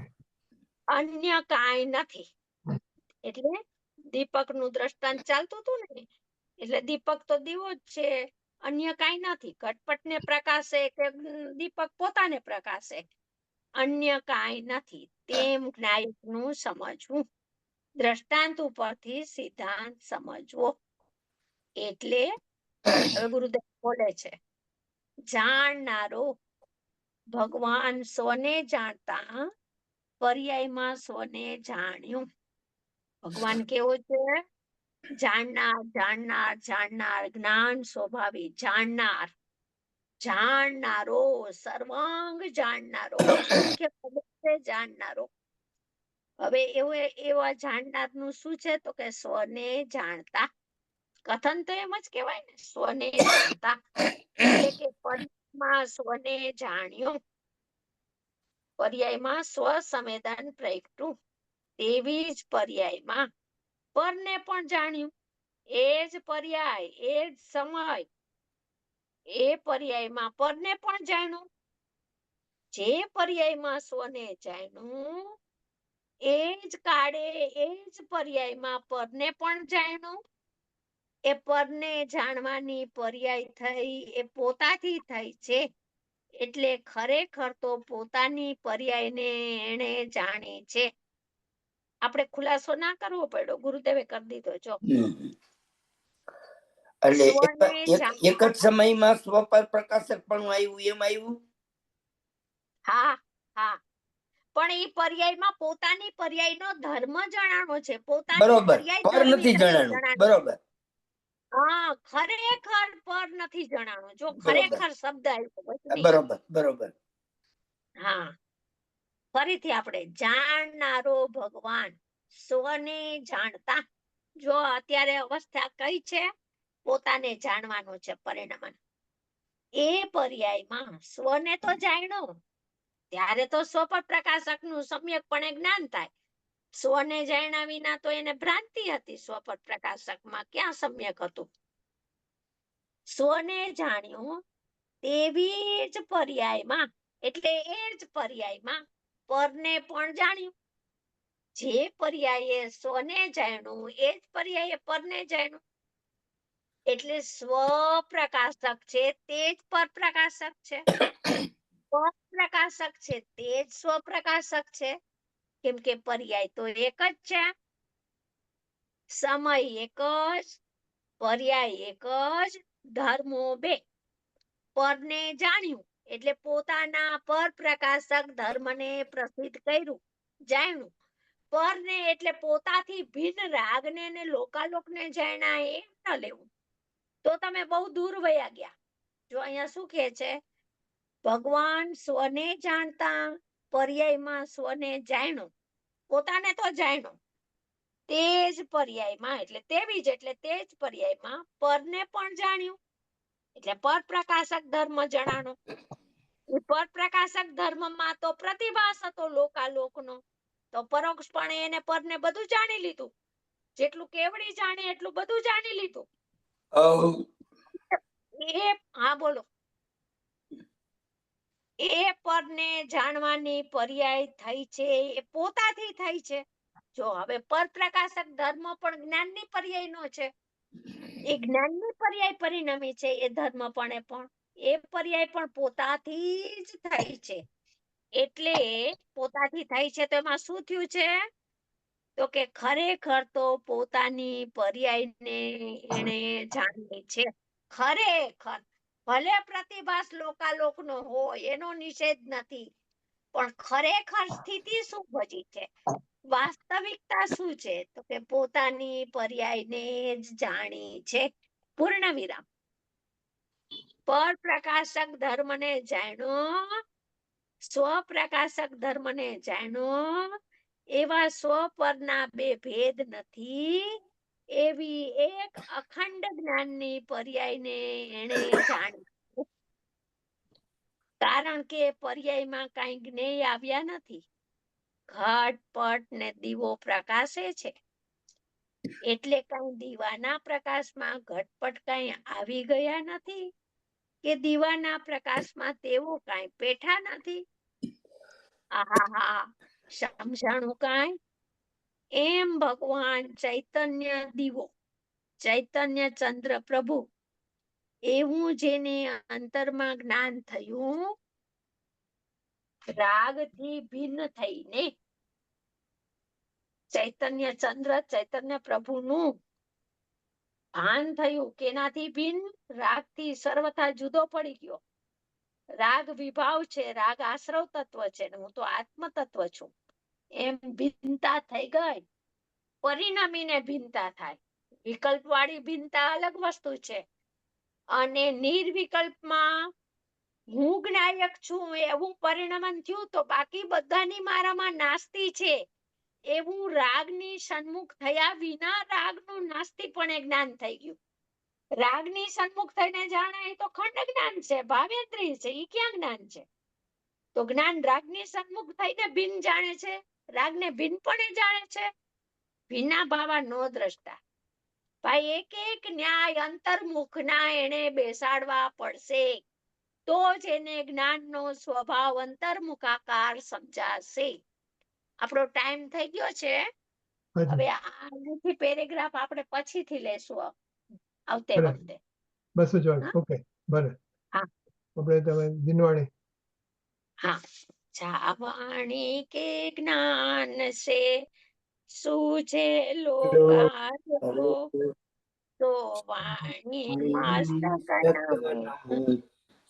અન્ય કાંઈ નથી. એટલે દીપકનું દ્રષ્ટાંત ચાલતું હતું ને, એટલે દીપક તો દીવો જ છે, અન્ય કાંઈ નથી. ઘટપટને પ્રકાશે કે દીપક પોતાને પ્રકાશે, અન્ય કાંઈ નથી. તેમ જ્ઞાયકનું સમજવું, દ્રષ્ટાંત ઉપરથી સિદ્ધાંત સમજવો. એટલે હવે ગુરુદેવ બોલે છે, જાણનારો ભગવાન સ્વને જાણતા પર્યાયમાં સ્વને જાણ્યું. ભગવાન કેવો છે? જાણનાર, જ્ઞાન સ્વભાવી જાણનાર. જાણનારો, સર્વાંગ જાણનારો, અસંખ્ય પદે જાણનારો. હવે એવા જાણનારનું શું છે તો કે સ્વને જાણતા. કથન તો એમ જ કહેવાય ને, સ્વને જાણતા. એટલે કે પર્યાયમાં સ્વને જાણ્યો, પર્યાયમાં સ્વ સંવેદન પ્રગટ્યું, તેવી જ પર્યાયમાં પરને પણ જાણ્યું. એ જ પર્યાય, એ જ સમય, એ પર્યાયમાં પરને પણ જાણ્યું. જે પર્યાયમાં સ્વને જાણ્યું, એ જ કાળે, એ જ પર્યાયમાં પરને પણ જાણ્યું. એ પરને જાણવાની પર્યાય થઈ, એ પોતાથી થઈ છે. એટલે ખરેખર તો પોતાની પર્યાયને એને જાણી છે. આપણે ખુલાસો ના કરવો પડ્યો, ગુરુદેવે કરી દીધો. જો એટલે સ્વને એક જ સમયમાં સ્વ પર પ્રકાશક પણ આવ્યું, એમ આવ્યું. હા હા, પણ એ પર્યાયમાં પોતાની પર્યાયનો ધર્મ જણાનો છે. પોતાની બરોબર, પર્યાય પર ધર્મ નથી જણાનું. બરોબર હા, ખરેખર પર નથી જણાનું. જો બરોબર ખરેખર શબ્દ આવ્યો વચની. બરોબર બરોબર. હા, ફરીથી આપણે જાણનારો ભગવાન, સ્વને જાણતા. જો અત્યારે અવસ્થા કઈ છે? પોતાને જાણવાનું છે પરિણામ. એ પર્યાયમાં સ્વને તો જાણ્યો, ત્યારે તો સ્વ પર પ્રકાશકનું સમ્યકપણે જ્ઞાન થાય. સ્વને જાણ્યા વિના તો એને ભ્રાંતિ હતી. સ્વ પર પ્રકાશકમાં ક્યાં સમ્યક હતું? સ્વને જાણ્યું તેવી જ પર્યાયમાં, એટલે એ જ પર્યાયમાં પરને પણ જાણ્યું. જે પર્યાયે સ્વને જાણ્યું, એ જ પર્યાયે પરને જાણ્યું. એટલે સ્વ પ્રકાશક છે તે જ પર પ્રકાશક છે. પર પ્રકાશક છે તે જ સ્વ પ્રકાશક છે. કેમ કે પર્યાય તો એક જ છે, સમય એક જ, પર્યાય એક જ, ધર્મો બે. પરને જાણ્યું એટલે પોતાના પર પ્રકાશક ધર્મને પ્રસિદ્ધ કર્યું, જાણ્યું. પરને એટલે પોતાથી ભિન્ન રાગને ને લોકાલોકને જાણ્યા, એમ ન લેવું. તો તમે બહુ દૂર વયા ગયા. જો અહીંયા શું કહે છે? ભગવાન સ્વને જાણતા, પર્યાયમાં સ્વને જાણ્યો, પોતાને તો જાણ્યો, તે જ પર્યાયમાં, એટલે તેવી જ, એટલે તે જ પર્યાયમાં પરને પણ જાણ્યું. એટલે પર પ્રકાશક ધર્મ જણાનો. એ પર પ્રકાશક ધર્મમાં તો પ્રતિભાસ હતો લોકાલોકનો, તો પરોક્ષપણે એને પરને બધું જાણી લીધું. જેટલું કેવડી જાણે એટલું બધું જાણી લીધું. હા બોલો. એ પરને જાણવાની પર્યાય થઈ છે, એ પોતાથી થઈ છે. જો હવે પર પ્રકાશક ધર્મ પણ જ્ઞાનની પર્યાયનો છે. એ જ્ઞાનની પર્યાય પરિણમી છે. એ ધર્મ પણ એ પર્યાય પણ પોતાથી જ થાય છે. એટલે પોતાથી થાય છે તો એમાં શું થયું છે? તો કે ખરેખર તો પોતાની પર્યાયને એને જાણી છે. ખરેખર ભલે પ્રતિભાસ લોકાલોકનો હોય, એનો નિષેધ નથી, પણ ખરેખર સ્થિતિ શું ભજી છે? વાસ્તવિકતા શું છે? તો કે પોતાની પર્યાયને જ જાણી છે. પૂર્ણ વિરામ. પર પ્રકાશક ધર્મને જાણ્યો, સ્વપ્રકાશક ધર્મને જાણ્યો, એવા સ્વ પરના બે ભેદ નથી, એવી એક અખંડ જ્ઞાનની પર્યાયને એને જાણી. કારણ કે પર્યાયમાં કઈ જ્ઞેય આવ્યા નથી. ઘટ પટ ને દીવો પ્રકાશે છે, એટલે કઈ દીવાના પ્રકાશમાં ઘટપટ કઈ આવી ગયા નથી, કે દીવાના પ્રકાશમાં તેઓ કઈ પેઠા નથી. આહા, સમજાણું કઈ? એમ ભગવાન ચૈતન્ય દીવો, ચૈતન્ય ચંદ્ર પ્રભુ, એવું જેને અંતરમાં જ્ઞાન થયું, રાગથી ભિન્ન થઈને, ચૈતન્ય ચંદ્ર ચૈતન્ય પ્રભુનું ભાન થયું. કેનાથી ભિન્ન? રાગથી સર્વથા જુદો પડી ગયો. રાગ વિભાવ છે, રાગ આશ્રવ તત્વ છે, હું તો આત્મ તત્વ છું, એમ ભિન્નતા થઈ ગઈ. પરિણામીને ભિન્નતા થાય. વિકલ્પ વાળી ભિન્નતા અલગ વસ્તુ છે, અને નિર્વિકલ્પમાં હું જ્ઞાયક છું એવું પરિણામ થયું, તો બાકી બધાની મારામાં નાસ્તી છે એવું રાગની સન્મુખ થયા વિના રાગનું નાસ્તીપણે જ્ઞાન થઈ ગયું. રાગની સન્મુખ થઈને જાણે એ તો ખંડ જ્ઞાન છે, ભાવેન્દ્રિય છે, એ ક્યાં જ્ઞાન છે? તો જ્ઞાન રાગની સન્મુખ થઈને ભિન્ન જાણે છે, રાગને ભિન્નપણે જાણે છે. ભિન્ના ભાવા નો દ્રષ્ટા. ભાઈ એક એક ન્યાય અંતર્મુખના એને બેસાડવા પડશે, તો જ એને જ્ઞાનનો સ્વભાવ અંતર્મુખાકાર સમજાશે. આપણો ટાઈમ થઈ ગયો છે. હાજી, હવે આનાથી પેરેગ્રાફ આપણે પછીથી લેશું આવતે બરાબર. વખતે. 224 હા? ઓકે ભલે. હા. આપણે તમે દિનવાણી હા. જાવાણી કે જ્ઞાન સે સૂજે લોકારો, તો વાણી માસ્તકના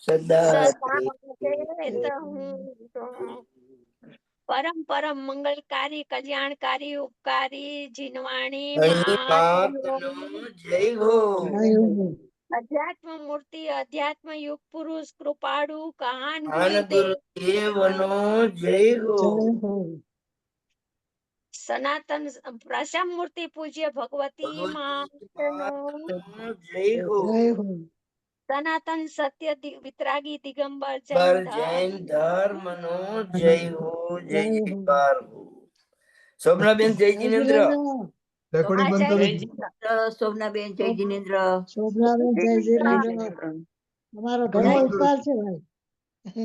સદા સદા દેત હું તો. પરમ પરમ મંગલકારી કલ્યાણકારી ઉપકારી જીનવાણી માતનો જય હો. અધ્યાત્મ મૂર્તિ અધ્યાત્મ યુગ પુરુષ કૃપાળુ કહાન આન ગુરુદેવનો જય હો. સનાતન પ્રસમ મૂર્તિ પૂજ્ય ભગવતી માતનો જય હો. સનાતન સત્ય વિતરાગી દિગંબર પર જૈન જૈન ધર્મ ધર્મનો જય હો, જય જયકાર હો. શોભનાબેન જય જિનેન્દ્ર. રેકોર્ડિંગ બંધ જય કરી જિનેન્દ્ર. શોભનાબેન જય જિનેન્દ્ર. શોભનાબેન જય જીનેન્દ્ર. અમારો ઘણો ઉપકાર છે ભાઈ.